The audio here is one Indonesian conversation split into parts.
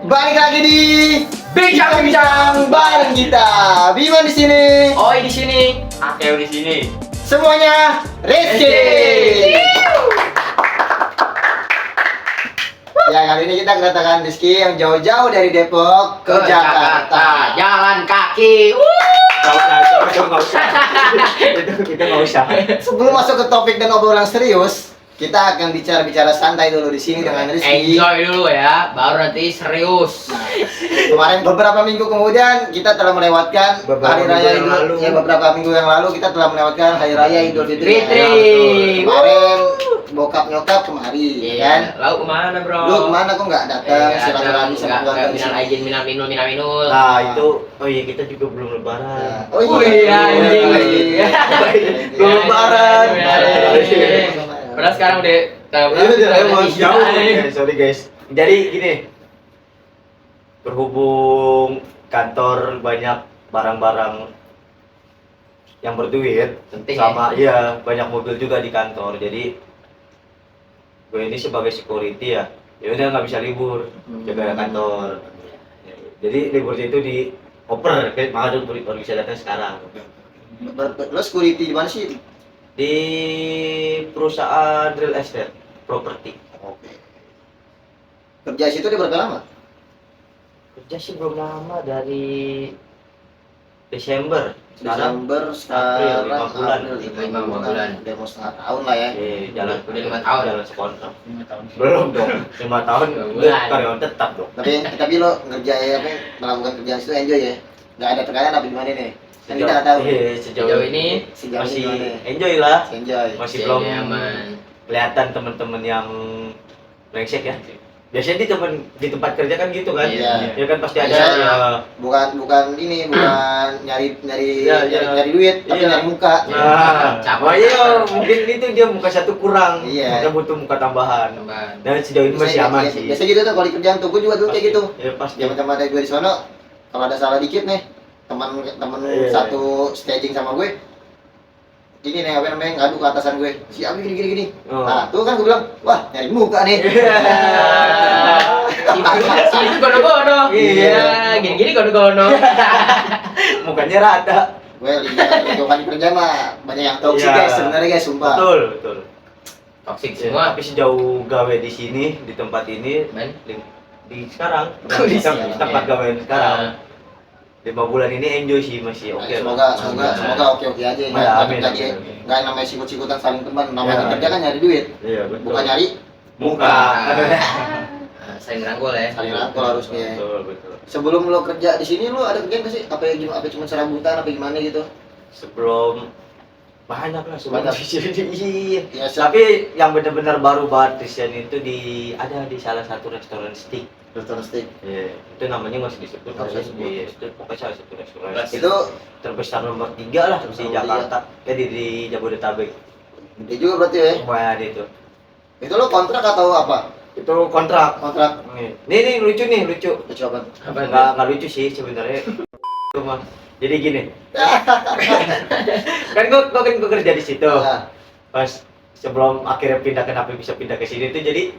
Balik lagi di Bincang-bincang bareng kita. Bima di sini. Oi di sini, Akeo di sini. Semuanya Rizky. Ya, kali ini kita kedatangan Rizky yang jauh-jauh dari Depok ke Jakarta. Jalan kaki. Nggak usah. Kita nggak usah. Sebelum masuk ke topik dan obrolan serius, kita akan bicara-bicara santai dulu di sini dengan Rizky. Enjoy dulu ya, baru nanti serius. Kemarin beberapa minggu kemudian kita telah melewatkan hari raya minggu yang lalu. Ya, beberapa minggu yang lalu kita telah melewatkan hari raya Idul Fitri. Fitri. Kemarin bokap nyokap kemari, Iya, kan? lalu kemana bro? Lu kemana kok nggak datang silaturahmi sama keluarga di minal sini? aijin minal minul. Nah itu, oh iya kita juga belum lebaran. Oh iya, anjing. Belum lebaran. Padahal sekarang udah Jauh. Sorry guys. Jadi gini, berhubung kantor banyak barang-barang yang berduit, Penting, sama iya banyak mobil juga di kantor. Jadi gue ini sebagai security ya udah nggak bisa libur jaga kantor. Jadi liburnya itu di oper, kayak makanya baru bisa datang sekarang. Lo security di mana sih? Di perusahaan real estate properti. Oke. Kerja situ dia berapa lama? Kerja sih belum lama, dari Desember. Desember, April, sekarang 5 bulan. April, 5 bulan. Udah mau setengah tahun lah ya. Jalan Udah 5 tahun. jalan sekontrak. 5 tahun. Belum dong. 5 tahun 5 gue bulan. karyawan tetap dong. Tapi lo ngerja ya, melakukan kerjaan itu enjoy ya? Nggak ada tekanan apa gimana nih? Kan kita nggak tahu. Iya, Sejauh ini Sejauh masih ini gimana? enjoy lah. Enjoy. Masih Iya, belum iya, aman. kelihatan teman-teman yang brengsek ya. Biasanya di tempat kerja kan gitu kan. Iya. Ya kan pasti ada Iya. ya. Bukan nyari Iya. duit, tapi Iya. nyari muka. Nah, Capek. oh iya, mungkin itu dia muka satu kurang. Iya. Kita butuh muka tambahan. Tambahan. Dan sejauh ini masih aman sih. Biasa gitu tuh kalau di kerjaan tuh, gue juga dulu kayak gitu. Ya pasti. Zaman-zaman ada gue di sono, kalau ada salah dikit nih, teman Iya. satu staging sama gue, ini nih apa namanya ngadu ke atasan gue, si Abi gini. Oh. Nah, tuh kan gue bilang, wah nyari muka nih. Si itu gono-gono. Iya. Gini-gini gono-gono. Mukanya rata. Gue lihat lingkungan kerja mah banyak yang toksik Iya. guys, sebenarnya guys, sumpah. Betul. Toxic Ya, semua. tapi sejauh gawe di sini, di tempat ini, Men. di sekarang, Oh, di di sini, tempat iya. gawe sekarang. 5 bulan ini enjoy sih, masih oke. Semoga lah. oke aja ya. Amin. Nggak namanya sikut-sikutan saling teman, namanya Iya. kerja kan nyari duit, Iya, betul. bukan nyari muka. Saling ngerangkul ya. saling rangkul harusnya. Betul. Sebelum lo kerja di sini lo ada kerjaan nggak sih? Apa cuma serabutan apa gimana gitu? Sebelum banyak lah sebelum Banyak. di sini. Iya. Ya, Tapi yang benar-benar baru banget Christian itu ada di salah satu restoran steak. restoran steak. Iya, itu namanya nggak usah disebut. Nggak usah disebut. Iya, itu pokoknya salah satu restoran Itu steak Itu terbesar nomor 3 lah Terbesar di nomor Jakarta. Jadi di Jabodetabek. gede juga berarti ya. Wah, itu. Itu lo kontrak atau apa? Itu kontrak. Kontrak. Nih lucu nih, lucu. Coba. Nggak lucu sih sebenarnya. Itu mah. Jadi gini. Kan gua kerja di situ. Nah, Pas sebelum akhirnya kenapa bisa pindah ke sini tuh, jadi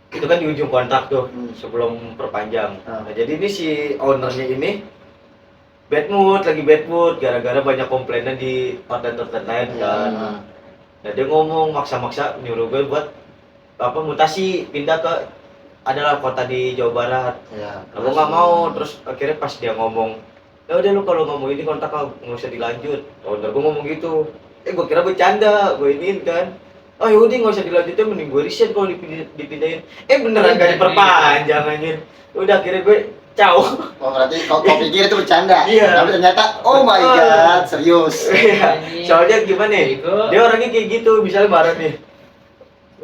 itu kan di ujung kontrak tuh sebelum perpanjang. Ah. Nah, jadi ini si ownernya ini lagi bad mood gara-gara banyak komplainan di partner lain kan. Nah, dia ngomong maksa-maksa nyuruh gue buat mutasi pindah ke adalah kota di Jawa Barat. ya. Aku nggak mau, terus akhirnya pas dia ngomong, ya udah lu kalau nggak mau ini kontrak nggak usah dilanjut. Owner gue ngomong gitu. Gue kira bercanda, gue iniin kan. Oh yaudah nggak usah dilanjutin, mending gue resign kalau dipindahin. Beneran gak diperpanjang anjir. Udah akhirnya gue caw. Oh berarti kau pikir itu bercanda. Iya. Tapi ternyata oh my god, serius. Soalnya gimana ya? Dia orangnya kayak gitu, misalnya marah nih,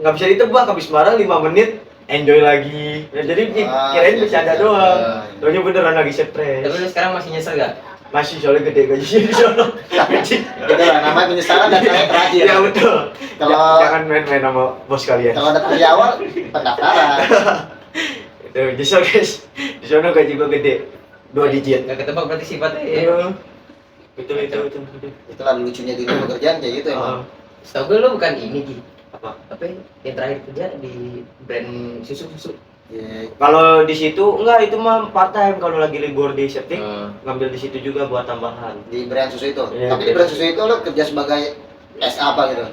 nggak bisa ditebak, habis marah 5 menit enjoy lagi. Nah, jadi kirain bercanda doang. Soalnya beneran lagi Tapi stres. lu sekarang masih nyesel gak? Masih soalnya gede gajinya di sono. Itu lah namanya penyesalan dan yang terakhir. Iya betul. Kalau- Jangan main-main sama bos kalian. Kalau datang di awal pendaftaran. Itu justru guys, di sono gaji gua gede 2 digit. Gak ketebak berarti sifatnya ya. Iya. Betul. Itulah lucunya di pekerjaan kayak gitu emang. Setahu gue lu bukan ini Ki. Apa? Apa ya? Yang terakhir kerja di brand susu. Iya. Kalau di situ enggak, itu mah part time. Kalau lagi libur di setik Oh. ngambil di situ juga buat tambahan. Di brand susu itu. Iya, Tapi di brand susu itu lo kerja sebagai apa gitu?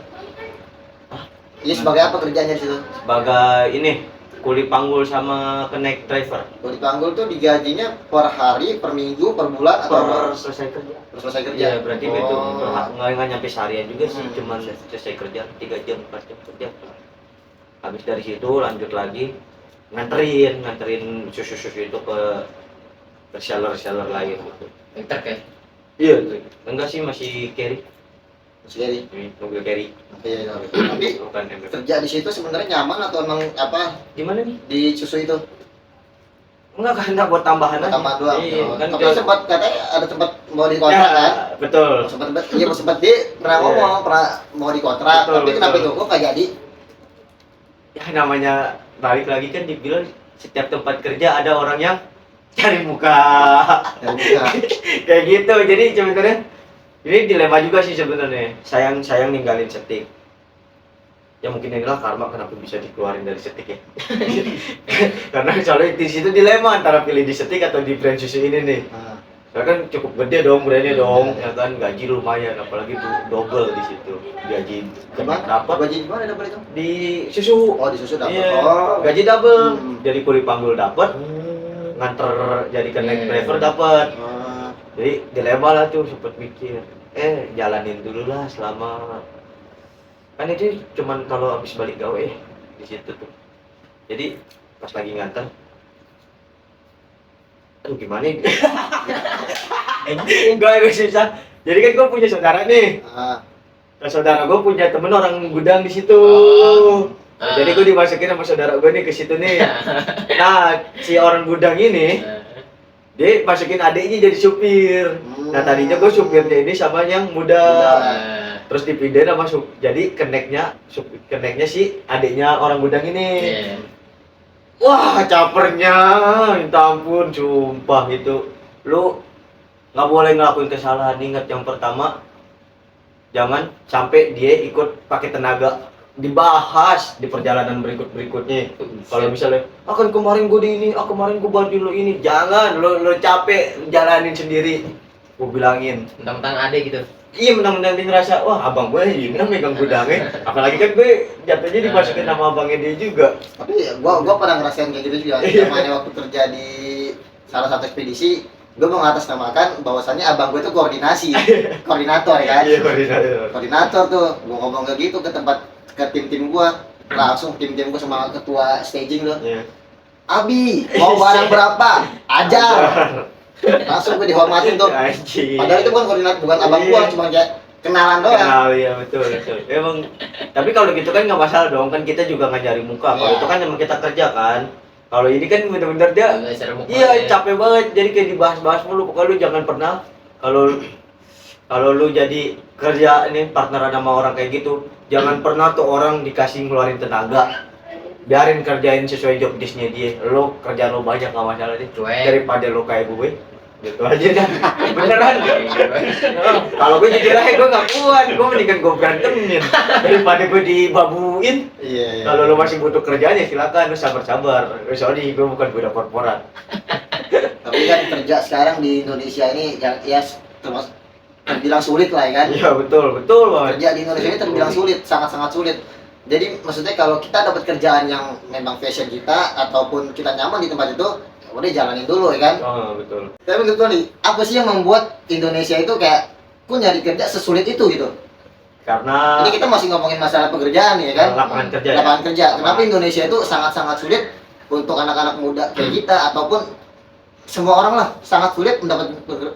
Iya, sebagai apa kerjanya di situ? Sebagai ini kuli panggul sama connect driver. Kalau dipanggul tuh digajinya per hari, per minggu, per bulan atau Per selesai kerja. per selesai kerja? Iya, berarti itu Oh. nggak nyampe seharian juga sih, Hmm. cuman selesai kerja 3 jam 4 jam kerja. Habis dari situ lanjut lagi nganterin susu-susu itu ke reseller lain gitu. Truk ya? Iya, enggak sih, masih carry. Sendiri. Mobil carry. Iya, iya. Tapi Bukan MF. kerja di situ sebenarnya nyaman atau emang apa Gimana nih? di susu itu? Enggak, karena buat tambahan aja. Tambah doang. Iya, Oh. kan Tapi jual- sempat katanya ada tempat mau Ya, dikontrak kan? betul. Sempat dia pernah Iya. ngomong pernah mau dikontrak, Betul, tapi kenapa betul. itu kok nggak jadi? Ya namanya balik lagi kan dibilang setiap tempat kerja ada orang yang cari muka. Ya, bisa. Kayak gitu. Jadi sebenarnya ini dilema juga sih sebenarnya. Sayang ninggalin setik. Ya mungkin inilah karma kenapa bisa dikeluarin dari setik ya. Karena soalnya di situ dilema antara pilih di setik atau di brand susu ini nih. Nah, Soalnya kan cukup gede dong brandnya dong, ya kan gaji lumayan, apalagi tuh double di situ gaji gimana? dapat Gaji gimana dapat itu? di susu. Oh, di susu dapat. Iya, Oh. gaji double. Hmm. Jadi kuli panggul dapat, nganter jadi connect Iya. driver dapat. Ah, Jadi dilema lah tuh, sempet mikir. Jalanin dulu lah selama kan itu cuman kalau habis balik gawe di situ tuh. Jadi pas lagi nganter, aduh gimana ini? Enggak susah. Jadi kan gue punya saudara nih. ah. Nah, saudara gue punya temen orang gudang di situ. Oh. Nah, jadi gue dimasukin sama saudara gue nih ke situ nih. Nah, si orang gudang ini dia masukin adiknya jadi supir. Nah, tadinya gue supirnya ini sama yang muda. Terus dipindahin sama jadi keneknya si adiknya orang gudang ini. Iya. Wah, capernya, minta ampun, sumpah itu. Lu nggak boleh ngelakuin kesalahan. Ingat yang pertama, jangan sampai dia ikut pakai tenaga. Dibahas di perjalanan berikutnya. Kalau misalnya, kan kemarin gue di ini, kemarin gue bantuin lo ini, jangan, lo capek jalanin sendiri. Gue bilangin. Mentang-mentang ada gitu. Iya, menang-menang dia ngerasa, wah abang gue ini megang gudangnya. Apalagi kan gue jatuhnya dimasukin sama abangnya dia juga. Tapi gua pernah ngerasain kayak gitu juga. Namanya waktu kerja di salah satu ekspedisi, gua mengatasnamakan bahwasannya abang gue itu koordinator ya kan. Iya, koordinator. Koordinator tuh, gua ngomong kayak gitu ke tim gua. Langsung tim gua sama ketua staging tuh. Iya. Abi, mau barang berapa? Ajar. Langsung gue dihormatin tuh. Anjing. Padahal itu bukan koordinator, bukan abang gua, cuma kayak kenalan doang. Kenal, ya betul. Emang, tapi kalau gitu kan nggak masalah dong, kan kita juga nggak nyari muka. Kalau Iya. itu kan emang kita kerja kan. Kalau ini kan bener-bener dia, Nggak seru muka iya ya. capek banget. Jadi kayak dibahas-bahas mulu. Pokoknya lu jangan pernah kalau lu jadi kerja ini partneran sama orang kayak gitu, jangan pernah tuh orang dikasih ngeluarin tenaga. Biarin kerjain sesuai job desk-nya dia. Lu kerjaan lu banyak nggak masalah deh. Cuek. Daripada lu kayak gue. Gitu aja dah. Beneran. Kalau gue jujur aja gue gak kuat, gue mendingan gue berantemin daripada gue dibabuin. Iya. Kalau lo masih butuh kerjaan ya silakan, lo sabar-sabar. Sorry, gue bukan budak korporat. Tapi kan kerja sekarang di Indonesia ini ya termasuk terbilang sulit lah ya kan. Iya betul banget. Kerja di Indonesia ini terbilang sulit, sangat-sangat sulit. Jadi maksudnya kalau kita dapat kerjaan yang memang fashion kita ataupun kita nyaman di tempat itu, ya udah jalanin dulu ya kan. Oh betul. Tapi menurut lo nih, apa sih yang membuat Indonesia itu kayak kok nyari kerja sesulit itu gitu? Karena Ini kita masih ngomongin masalah pekerjaan ya kan? lapangan kerja. Ya? Lapangan kerja. Kenapa Indonesia itu sangat-sangat sulit untuk anak-anak muda kayak kita ataupun semua orang lah sangat sulit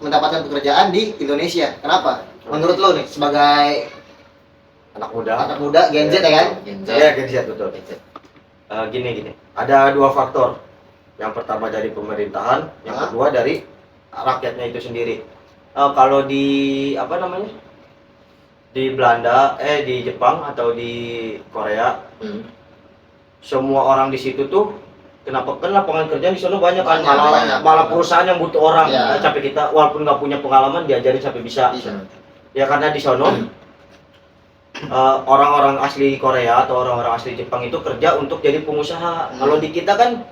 mendapatkan pekerjaan di Indonesia. Kenapa? Menurut lo nih sebagai Anak muda. anak muda Gen Z ya kan? Iya Gen Z betul. Gini. Ada dua faktor. Yang pertama dari pemerintahan, yang Hah? kedua dari rakyatnya itu sendiri. Kalau di apa namanya? Di Belanda, di Jepang atau di Korea, semua orang di situ tuh kenapa kan lapangan kerja di sana banyak kan, Banyak. malah perusahaan yang butuh orang. Ya. Sampai kita walaupun nggak punya pengalaman diajarin sampai bisa. Bisa. Ya karena di sono orang-orang asli Korea atau orang-orang asli Jepang itu kerja untuk jadi pengusaha. Kalau di kita kan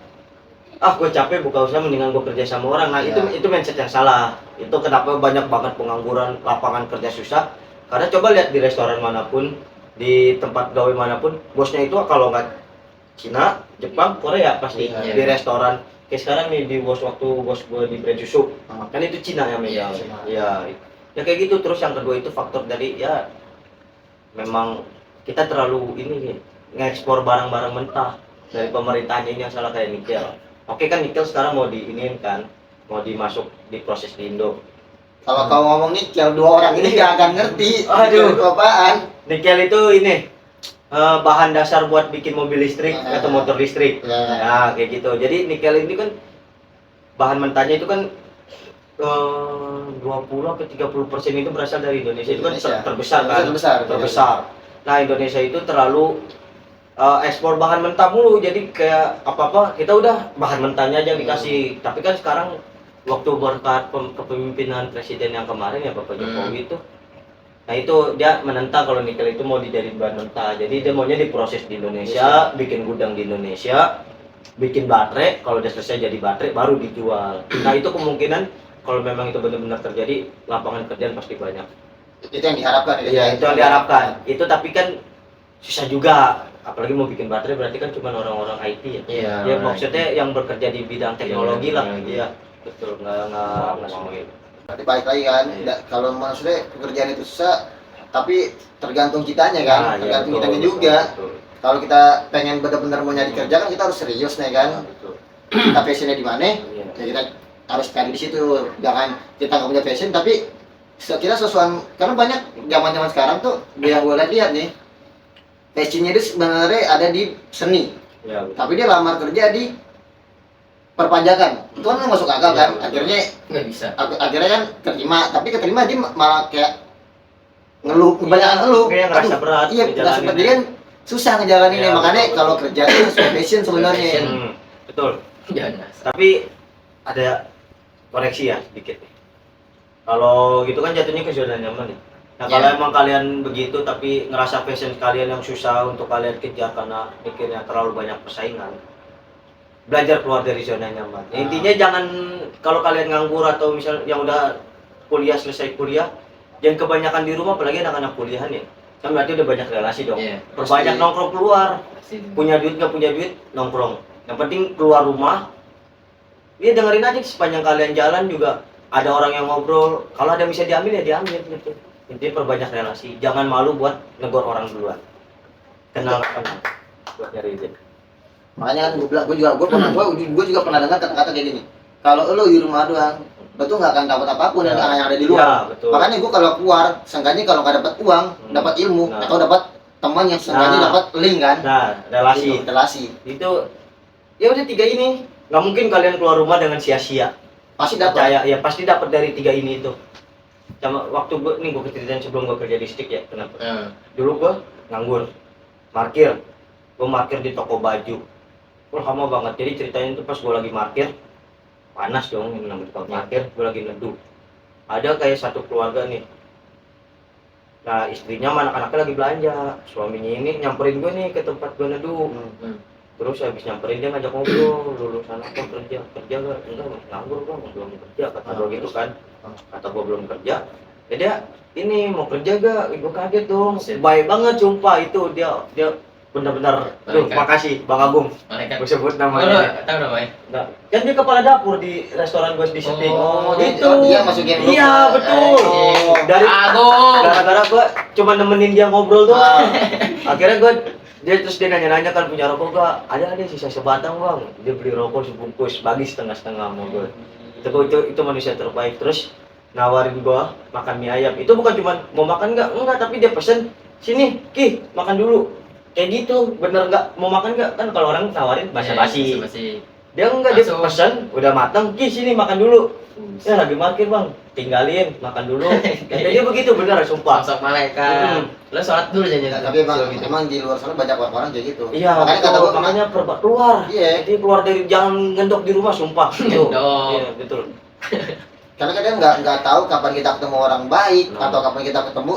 gue capek buka usaha mendingan gue kerja sama orang. Nah itu mindset yang salah. Itu kenapa banyak banget pengangguran, lapangan kerja susah. Karena coba lihat di restoran manapun, di tempat gawe manapun, bosnya itu kalau nggak Cina, Jepang, Korea pasti Iya. di restoran. Kayak sekarang nih di waktu bos gue di brand susu, kan itu Cina yang megang. Iya. Ya, ya kayak gitu. Terus yang kedua itu faktor dari ya memang kita terlalu ini nih, ngekspor barang-barang mentah dari pemerintahnya, ini yang salah kayak nikel. Oke kan nikel sekarang mau diinin kan, mau dimasuk di proses di Indo. Kalau kau ngomong nikel, dua orang ini nggak akan ngerti. Aduh. Itu apaan? Nikel itu ini bahan dasar buat bikin mobil listrik atau motor listrik. Ya. Nah, kayak gitu. Jadi nikel ini kan bahan mentahnya itu kan 20 ke 30% itu berasal dari Indonesia. Itu kan terbesar kan? Terbesar. Nah, Indonesia itu terlalu ekspor bahan mentah mulu. Jadi kayak apa-apa kita udah bahan mentahnya aja dikasih. Tapi kan sekarang waktu berkat kepemimpinan presiden yang kemarin ya Bapak Jokowi itu, nah itu dia menentang kalau nikel itu mau dijadiin bahan mentah. Jadi dia maunya diproses di Indonesia, bikin gudang di Indonesia, bikin baterai. Kalau udah selesai jadi baterai baru dijual. Nah itu kemungkinan kalau memang itu benar-benar terjadi, lapangan kerjaan pasti banyak. Itu yang diharapkan. Iya, itu yang diharapkan. Itu tapi kan susah juga. Apalagi mau bikin baterai berarti kan cuma orang-orang IT ya. Iya. Ya maksudnya yang bekerja di bidang teknologi lah. Teknologi. Iya, betul. Nggak semua gitu. Berarti balik lagi kan, kalau maksudnya pekerjaan itu susah, tapi tergantung kitanya kan, Nah, iya, tergantung betul, kitanya betul, juga. betul. Kalau kita pengen benar-benar mau nyari kerja kan kita harus serius nih kan. Nah, betul. Kita passionnya di mana? Iya. Ya kita harus cari di situ. Jangan kita nggak punya passion tapi kita sesuatu, karena banyak zaman-zaman sekarang tuh yang gue lihat nih, passionnya itu sebenarnya ada di seni, Ya, betul. tapi dia lamar kerja di perpajakan. Itu kan nggak masuk akal kan? Iya, Akhirnya Nggak bisa. akhirnya kan keterima, tapi keterima dia malah kayak ngeluh, kebanyakan ngeluh. Kayak ngerasa Aduh, berat iya, ngejalaninnya. ngerasa berat. Dia kan susah ngejalaninnya. Iya, Makanya betul, kalau betul. kerja itu sesuai passion sebenarnya. Passion. Betul. Jangan. Tapi ada koreksi ya sedikit nih. Kalau gitu kan jatuhnya ke zona nyaman nih. Nah, kalau Ya. emang kalian begitu tapi ngerasa passion kalian yang susah untuk kalian kejar karena mikirnya terlalu banyak persaingan, belajar keluar dari zona nyaman. Intinya jangan, kalau kalian nganggur atau misal yang udah kuliah, selesai kuliah, jangan kebanyakan di rumah, apalagi anak-anak kuliahan ya. Kan berarti udah banyak relasi dong. Iya. Perbanyak Pasti. nongkrong keluar. Pasti. Punya duit nggak punya duit, nongkrong. Yang penting keluar rumah. Dia dengerin aja sepanjang kalian jalan juga ada orang yang ngobrol. Kalau ada yang bisa diambil ya diambil gitu. Intinya perbanyak relasi. Jangan malu buat negor orang duluan. Kenal buat nyari izin. Makanya kan gue bilang, gue juga pernah dengar kata-kata kayak gini. Kalau lo di rumah doang, lo tuh nggak akan dapat apapun yang ada di luar. Ya, betul. Makanya gue kalau keluar, seenggaknya kalau nggak dapat uang, dapat ilmu, Nah. atau dapat teman yang seenggaknya Nah. dapat link kan. Nah, relasi. Gitu, relasi. Itu ya udah 3 ini. Nggak mungkin kalian keluar rumah dengan sia-sia. Pasti dapat. Percaya, ya pasti dapat dari 3 ini itu. Sama waktu gue ceritain sebelum gue kerja di stick ya, kenapa? Dulu gue nganggur, parkir. Gue parkir di toko baju. Gue lama banget. Jadi ceritanya itu pas gue lagi parkir, panas dong yang namanya tempat parkir, gue lagi neduh. Ada kayak satu keluarga nih. Nah istrinya sama anak-anaknya lagi belanja. Suaminya ini nyamperin gue nih ke tempat gue neduh. Terus habis nyamperin dia ngajak ngobrol, lulusan apa kerja gak? Enggak, nganggur bang, belum kerja, kata gue gitu kan. Kata gue belum kerja, ya dia ini mau kerja gak? Gue kaget dong, baik banget sumpah itu dia benar-benar. Duh, Malaikat. makasih Bang Agung, Malaikat. gue sebut Oh, namanya. tahu namanya? Nah, kan dia kepala dapur di restoran gue di Seting. Oh, itu dia masukin lu iya ke- betul. Oh. Dari Agung. gara-gara gue cuma nemenin dia ngobrol doang. Akhirnya dia nanya-nanya kan punya rokok gak? Ada sisa sebatang bang. Dia beli rokok sebungkus, bagi setengah-setengah sama gue. Itu manusia terbaik. Terus nawarin gue makan mie ayam. Itu bukan cuma mau makan enggak, tapi dia pesen, sini Ki makan dulu. Kayak gitu, bener nggak mau makan nggak? Kan kalau orang nawarin basa-basi. Dia enggak, dia Langsung. pesen udah matang, Ki sini makan dulu. Ya lagi parkir bang, tinggalin makan dulu. Kata dia begitu bener sumpah. Sosok malaikat. Lo sholat dulu jangan. Tapi emang di luar sana banyak orang kayak gitu. Iya, makanya kata betul. gue Makanya keluar. Iya. Jadi keluar dari, jangan ngendok di rumah sumpah. Tuh. Ngendok. Iya, betul. karena kadang nggak tahu kapan kita ketemu orang baik atau kapan kita ketemu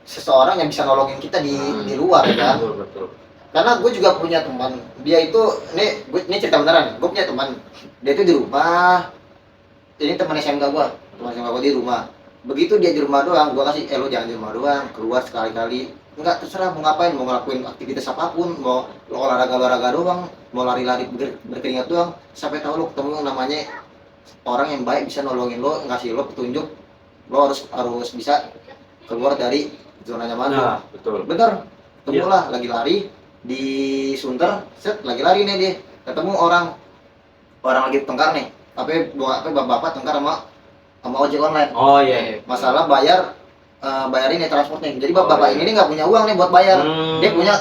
seseorang yang bisa nolongin kita di luar kan. Betul, betul. Karena gue juga punya teman, dia itu ini cerita beneran, gue punya teman, dia itu di rumah, ini teman SMK gue, di rumah. Begitu dia di rumah doang, gue kasih, lo jangan di rumah doang, keluar sekali-kali. Enggak, terserah mau ngapain, mau ngelakuin aktivitas apapun, mau lo olahraga doang, mau lari-lari berkeringat doang, sampai tahu lo ketemu yang namanya orang yang baik bisa nolongin lo, ngasih lo petunjuk, lo harus bisa keluar dari zona nyaman lo. Nah, betul. Bener, ketemulah lagi lari di Sunter, lagi lari nih dia, ketemu orang lagi tengkar nih, tapi bapak tengkar sama ojek online. Oh iya. Masalah bayar ini transportnya. Jadi bapak ini nggak punya uang nih buat bayar. Dia punya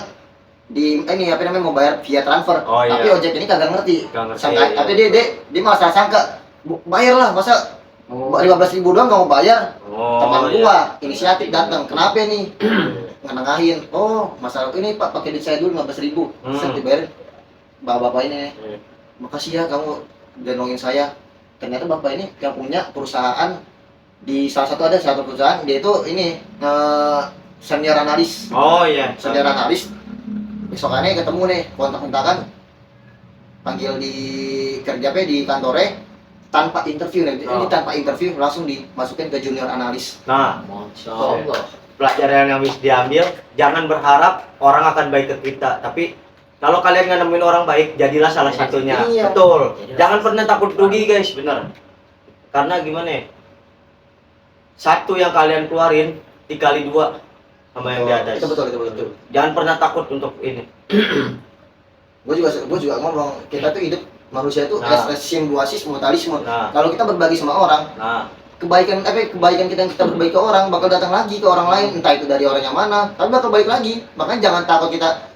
di ini apa namanya mau bayar via transfer. Tapi ojek ini kagak ngerti. Sangka, tapi dia malah sangka bayar lah, masa 15.000 doang nggak mau bayar. Teman gua inisiatif datang. Kenapa nih? Ngenengahin. Oh, masalah ini Pak, pakai duit saya dulu 15.000. Saya dibayar bapak ini. Makasih ya kamu udah nolongin saya. Ternyata bapak ini yang punya perusahaan di salah satu perusahaan, dia itu ini senior analis. Oh iya, senior analis. Besokannya ketemu nih, kontak-kontakan, panggil di kerja di kantornya tanpa interview nih. Ini tanpa interview langsung dimasukin ke junior analis. Nah, Masya Allah. pelajaran yang bisa diambil, jangan berharap orang akan baik ke kita, tapi kalau kalian nggak nemuin orang baik, jadilah salah satunya. Iya. Betul. Jangan pernah takut rugi guys, bener. Karena gimana ya? Satu yang kalian keluarin dikali 2 sama yang di atas. Itu betul. Jangan pernah takut untuk ini. Gue juga ngomong, kita tuh hidup manusia tuh simbiosis mutualisme. Kalau kita berbagi sama orang, kebaikan kita yang kita berbagi ke orang bakal datang lagi ke orang lain, entah itu dari orang yang mana, tapi bakal balik lagi. Makanya jangan takut kita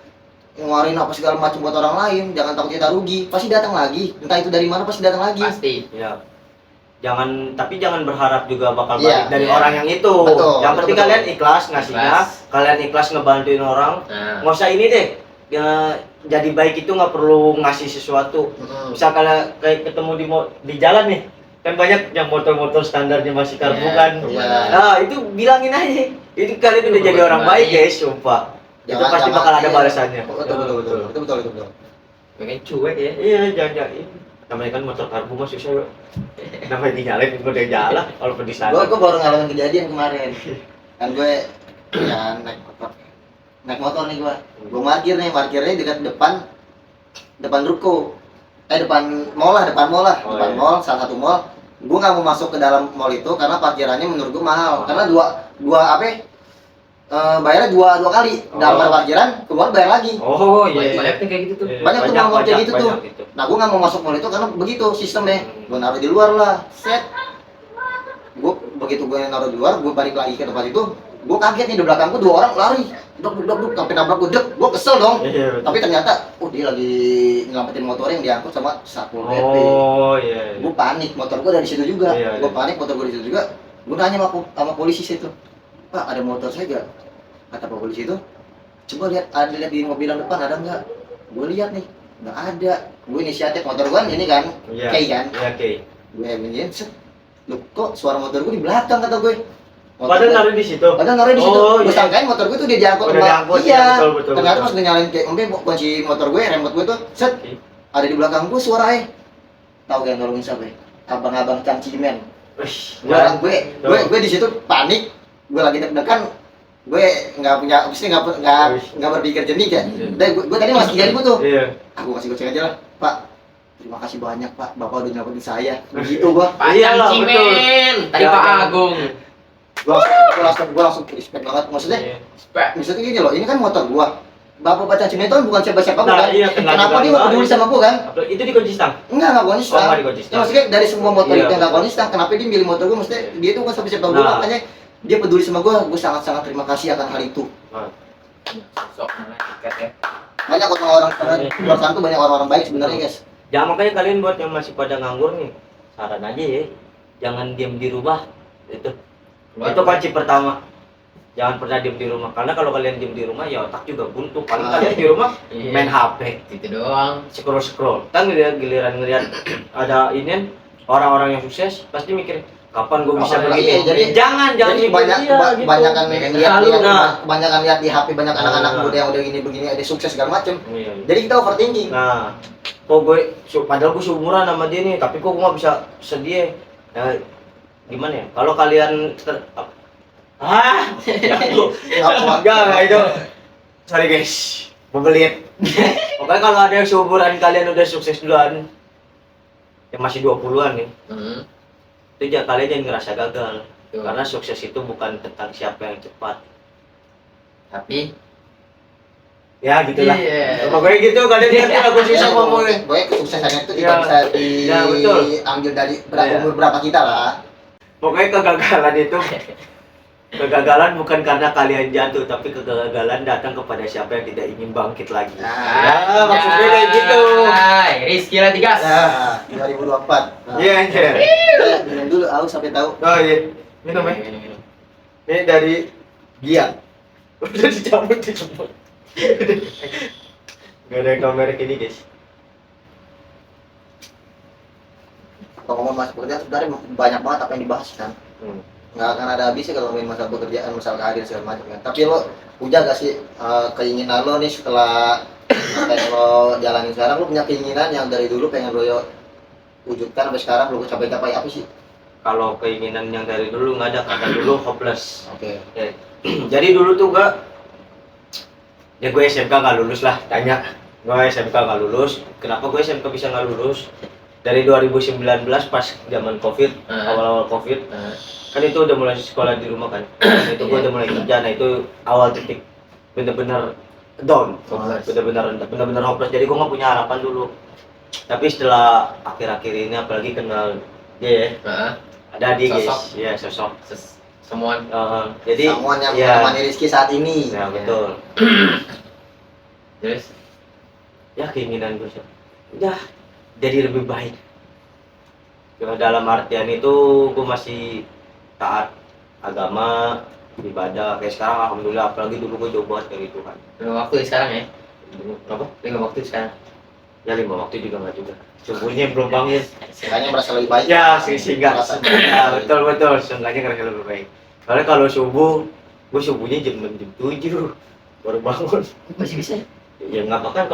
ngeluarin apa segala macam buat orang lain, jangan takut kita rugi, pasti datang lagi, entah itu dari mana pasti datang lagi. Pasti. Ya. Tapi jangan berharap juga bakal balik dari iya. orang yang itu. Betul, Yang penting betul. kalian ikhlas ngasihnya, kalian ikhlas ngebantuin orang. Nggak usah ini deh. Ya, jadi baik itu nggak perlu ngasih sesuatu. Misal kalian kayak ketemu di jalan nih, kan banyak yang motor-motor standarnya masih karbu kan. Nah, itu bilangin aja. Itu kalian udah jadi orang baik guys, sumpah. Itu pasti bakal ada balasannya. Betul. Pengen cuek ya. Iya, jangan. Namanya kan motor karbu mah susah ya. Namanya dinyalain udah jalan kalau di sana. Gue baru ngalamin kejadian kemarin. Kan gue ya naik motor nih gue parkirnya dekat depan ruko. Depan mall, mall, salah satu mall. Gue nggak mau masuk ke dalam mall itu karena parkirannya menurut gue mahal. Karena bayarnya dua kali, dalam parkiran keluar bayar lagi. Oh iya. Banyak tuh kayak gitu tuh. Banyak tuh mall kayak gitu tuh. Nah gue nggak mau masuk mall itu karena begitu sistemnya. Gue naruh di luar lah, set. Begitu gue naruh di luar, gue balik lagi ke tempat itu. Gue kaget nih di belakangku 2 orang lari, duk, sampai nabrak gue kesel dong. Tapi ternyata, dia lagi nyelamatin motor yang diangkut sama Satpol PP. Oh iya. Gue panik, motor gue dari situ juga. Gue panik, motor gue dari situ juga. Gue nanya sama polisi situ, Pak, ada motor saya gak? Kata Pak polisi itu, coba lihat di mobil yang depan ada nggak? Gue lihat nih, nggak ada. Gue inisiatif motor gue ini kan, Kei kan? Iya Kei. Gue ingin, loh kok suara motor gue di belakang kata gue. Padahal naruh di situ. Gue sangkain motor gue tuh dia diangkut sama. Iya. Betul. Ternyata pas gue nyalain kunci motor gue, remote gue tuh, set, ada di belakang gue suaranya. Tahu gak yang nolongin siapa? Abang-abang Cancimen. Gue di situ panik, gue lagi deg-degan, gue nggak berpikir jernih ya. Gue tadi masih tinggal tuh. Aku kasih goceng aja lah, Pak. Terima kasih banyak Pak, Bapak udah nyelamatin saya. Begitu gua. Iya lah, betul. Tadi Pak Agung. Gua langsung respect banget. Maksudnya gini loh, ini kan motor gua. Bapak Pak Cacimen itu bukan siapa-siapa kan? Kenapa dia nggak peduli sama gua kan? Itu di kunci stang? Nggak kunci stang. Ya, maksudnya dari semua motor itu yang nggak kunci stang, kenapa dia milih motor gua? Maksudnya dia itu bukan siapa-siapa gua, makanya dia peduli sama gua sangat-sangat terima kasih akan hal itu. Sok tiket ya. Banyak orang-orang luar sana tuh banyak orang-orang baik sebenarnya guys. Jangan makanya kalian buat yang masih pada nganggur nih, saran aja ya, jangan diam di rumah. Itu kunci pertama. Jangan pernah diam di rumah, karena kalau kalian diam di rumah ya otak juga buntu. Paling kalian di rumah main HP, itu doang. scroll. Kan giliran ngeliat ada ini orang-orang yang sukses, pasti mikir, kapan gue bisa Oh, begini. iya, jadi- jangan Jadi banyak iya, gitu. kebanyakan Selalu, kebanyakan lihat di HP banyak anak-anak Nah. muda yang udah gini begini ada sukses segala macem. Iya. Jadi kita overthinking. Nah, kok gue padahal gue seumuran sama dia nih, tapi kok gue nggak bisa sedih. Nah, gimana ya? Kalau kalian enggak itu. Sorry guys, bebelit. Pokoknya kalau ada yang seumuran kalian udah sukses duluan, yang masih 20-an nih, itu kalian jangan ngerasa gagal. Betul. Karena sukses itu bukan tentang siapa yang cepat. Tapi Ya gitulah. Iya. Pokoknya gitu, kalian ngerti lah gue susah ngomongnya. Pokoknya kesuksesannya itu Iya. tidak bisa Ya, betul. diambil dari berapa Iya. umur berapa kita lah. Pokoknya kegagalan bukan karena kalian jatuh, tapi kegagalan datang kepada siapa yang tidak ingin bangkit lagi. Ya, maksudnya kayak gitu. Rizky lah digas. Ya, 2024. Nah, Iya, anjir. minum dulu, aku sampai tahu. Oh iya, minum ya. Minum. Ini dari Gia. Udah dicabut. Gak ada yang tahu merek ini guys. Kalau ngomong masalah pekerjaan sebenarnya banyak banget apa yang dibahas kan. Nggak akan ada habisnya kalau ngomongin masalah pekerjaan, masalah karir segala macam kan. Tapi lo punya gak sih keinginan lo nih setelah apa yang lo jalanin sekarang, lo punya keinginan yang dari dulu pengen lo wujudkan sampai sekarang belum capai apa sih? Kalau keinginan yang dari dulu nggak ada, kata dulu hopeless. Oke. Ya. Jadi dulu tuh ya gue SMK nggak lulus lah, tanya. Gue SMK nggak lulus. Kenapa gue SMK bisa nggak lulus? Dari 2019 pas zaman COVID, awal-awal COVID, kan itu udah mulai sekolah di rumah kan. Itu gue udah mulai kerja, nah itu awal titik bener-bener down, bener-bener hopeless. Jadi gue nggak punya harapan dulu. Tapi setelah akhir-akhir ini apalagi kenal dia, ada dia Sosok. guys, ya sosok. Semua Jadi Samuan yang ya, menemani Rizky saat ini. ya betul. terus Ya keinginan gue sih, udah jadi lebih baik. Ya, dalam artian itu gue masih taat agama, ibadah. Kayak sekarang alhamdulillah, apalagi dulu gue jauh banget dari Tuhan. belum waktu sekarang ya. Apa? Belum waktu sekarang. Ya 5 waktu juga nggak juga. Subuhnya belum bangun. Seenggaknya merasa lebih baik. Ya sehingga Merasa- ya, betul seenggaknya ngerasa lebih baik. Soalnya kalau subuh, gue subuhnya jam 7 baru bangun. Masih bisa. Ya nggak apa kan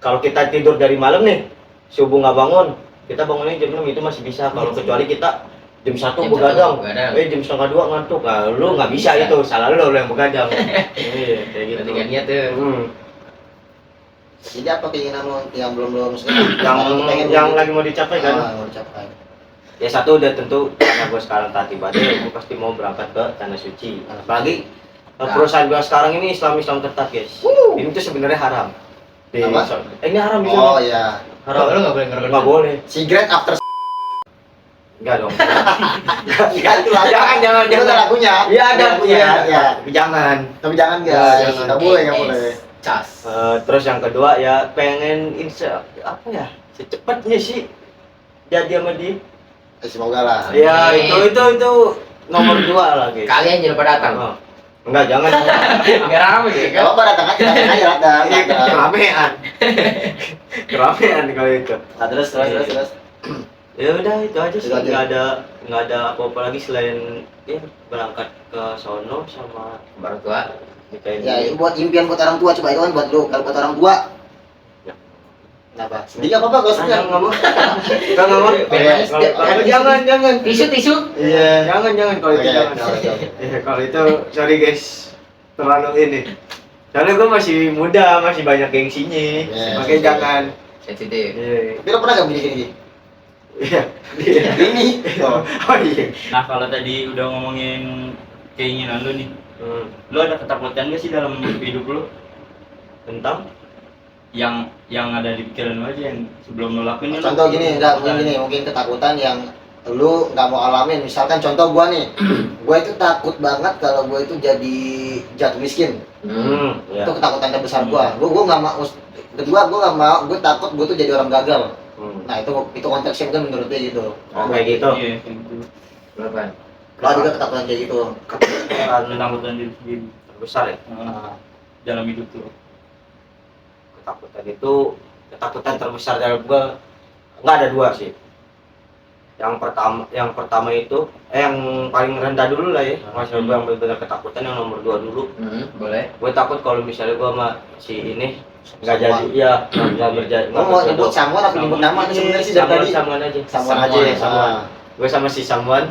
kalau kita tidur dari malam nih, subuh nggak bangun, kita bangunnya jam 6 itu masih bisa. Kalau kecuali kita jam 1 begadang, jam setengah 2 ngantuk. Nah, lu nggak bisa itu, salah lu yang begadang. Iya, kayak gitu. Berarti kan niat tuh. Jadi apa keinginan lo yang belum yang lagi mau dicapai kan? mau dicapai. Ya satu udah tentu karena gue sekarang taat ibadah, gue pasti mau berangkat ke tanah suci. Apalagi perusahaan gue sekarang ini Islam ketat guys. Ini tuh sebenarnya haram. Apa? Ini haram bisa. Oh ya. Haram. Lu nggak boleh ngerokok. Nggak boleh. Cigarette after. Enggak dong. Enggak itu lagu. Jangan. Itu ada lagunya. Iya ada punya. Ya. Tapi jangan. Tapi jangan Ya, guys. jangan. Enggak boleh, enggak boleh. Cas. Terus yang kedua ya pengen apa ya? Secepatnya sih jadi sama dia. Semoga lah. Ya itu nomor 2 lah guys. Kalian jangan lupa datang. Enggak, jangan. Enggak rame ya Enggak apa datang aja datang. Iya, keramaian. Keramaian kalau itu. Nah, terus. Ya udah itu aja sih, Itu aja. nggak ada apa-apa lagi selain ya berangkat ke sono sama Baru tua. nikahin Ya, dia. itu buat impian buat orang tua, coba itu kan buat lu. Kalau buat orang tua Ya. kenapa? Sedih enggak apa-apa kalau sedih. Nggak mau. Nggak mau. Oke. Jangan. Tisu. Iya. Jangan kalau itu Oke, jangan. oke. Iya, kalau itu sorry guys. Terlalu ini. Soalnya gue masih muda, masih banyak gengsinya. Iya. Makanya jangan. Sensitif. Iya. Tapi lo pernah nggak begini? Iya. Ini. Oh. Oh iya. Nah kalau tadi udah ngomongin keinginan lu nih, lu ada ketakutan gak sih dalam hidup lu Tentang yang ada di pikiran lu aja yang sebelum lu lakuin? Contoh gini, enggak mungkin gini, mungkin ketakutan yang lu nggak mau alamin. Misalkan contoh gua nih, gua itu takut banget kalau gua itu jadi jatuh miskin. ya. Itu ketakutan terbesar gua. Gua nggak mau. Kedua, gua nggak mau. Gua takut gua tuh jadi orang gagal. Nah itu konteksnya kan menurut dia gitu. Oh, kayak gitu. Iya, kayak gitu. Berapa? Lo juga ketakutan kayak gitu. Ketakutan diri sendiri Terbesar ya. dalam hidup lu. Ketakutan itu ketakutan terbesar dalam gua nggak ada 2 sih. Yang pertama itu yang paling rendah dulu lah ya. Maksudnya gue yang benar-benar ketakutan yang nomor 2 dulu. Boleh. Gue takut kalau misalnya gue sama si ini nggak jadi, ya nggak berjadi. Mau nyebut Samuel apa nyebut nama nih sebenarnya sih dari tadi? Samuan aja. Samuel Aja ya, Ah. Samuan. Gue sama si Samuan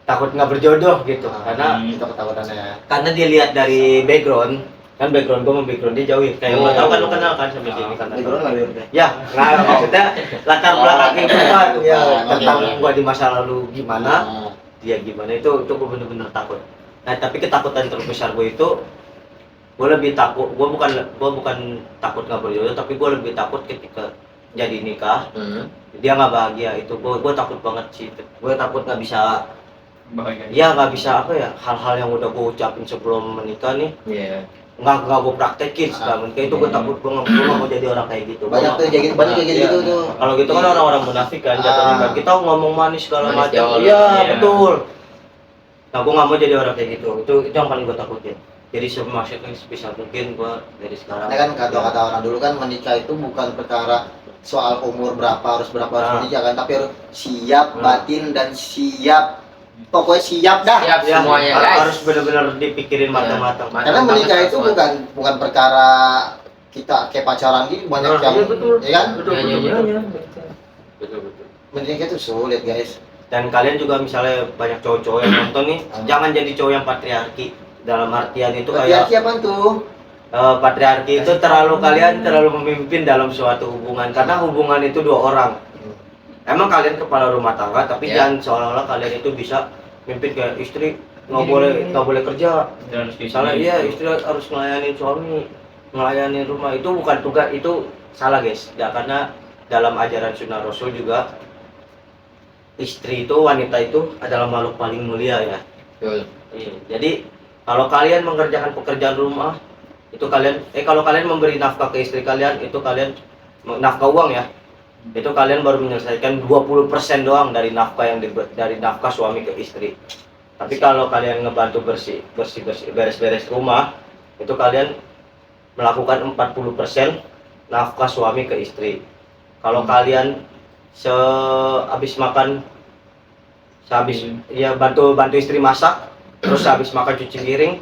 takut nggak berjodoh gitu, karena itu ketakutannya. dia lihat dari background, kan background gue sama background dia jauh ya. Kayak Oh. lo tau kan, lo kenal kan sama dia ini kan. Background nggak beda. Ya, nah maksudnya latar belakang kehidupan ya, Oke, tentang oke. gua di masa lalu gimana, Ah. dia gimana, itu gue bener-bener takut. Nah, tapi ketakutan terbesar gue itu, gue lebih takut, gue bukan takut nggak berjodoh, tapi gue lebih takut ketika jadi nikah dia nggak bahagia. Itu gue takut banget sih. Gue takut nggak bisa, Bahagia. ya nggak bisa apa ya, hal-hal yang udah gue ucapin sebelum menikah nih Iya. nggak gue praktekin sekarang. Kayak itu gue takut, gue nggak mau jadi orang kayak gitu. Banyak tuh kayak gitu, banyak kayak gitu Iya. tuh. Kalau gitu kan orang-orang munafik kan jatuhnya kan. Kita ngomong manis segala Manis macam. jauh. Iya, Iya. betul. Nah, gue nggak mau jadi orang kayak gitu. Itu yang paling gue takutin. Jadi semaksimal sebisa mungkin gue dari sekarang. Ini kan kata-kata orang dulu kan menikah itu bukan perkara soal umur berapa harus Ah. menikah kan, tapi harus siap Ah. batin dan siap, pokoknya siap dah. Siap Ya, semuanya, guys. harus benar-benar dipikirin Iya. matang-matang. Karena menikah itu bukan perkara kita kayak pacaran gitu, banyak Nah, yang iya, betul. ya kan? Betul, Iya, betul, iya, betul. iya. Betul, betul. Menikah itu sulit guys. Dan kalian juga misalnya banyak cowok-cowok yang nonton nih, Ah. jangan jadi cowok yang patriarki. Dalam artian itu kayak Patriarki apaan tuh? patriarki itu kalian terlalu memimpin dalam suatu hubungan, karena hubungan itu 2 orang. Emang kalian kepala rumah tangga, tapi Ya. jangan seolah-olah kalian itu bisa mimpin kayak istri nggak boleh kerja. Dan harus Misalnya iya, istri harus ngelayanin suami, ngelayanin rumah, itu bukan tugas, itu salah guys. Ya, karena dalam ajaran sunnah Rasul juga istri itu, wanita itu adalah makhluk paling mulia ya. Betul. Iya, jadi kalau kalian mengerjakan pekerjaan rumah itu kalau kalian memberi nafkah ke istri kalian, itu kalian nafkah uang ya, itu kalian baru menyelesaikan 20% doang dari nafkah dari nafkah suami ke istri. Tapi kalau kalian ngebantu beres-beres rumah, itu kalian melakukan 40% nafkah suami ke istri. Kalau kalian ya bantu istri masak, terus habis makan cuci piring,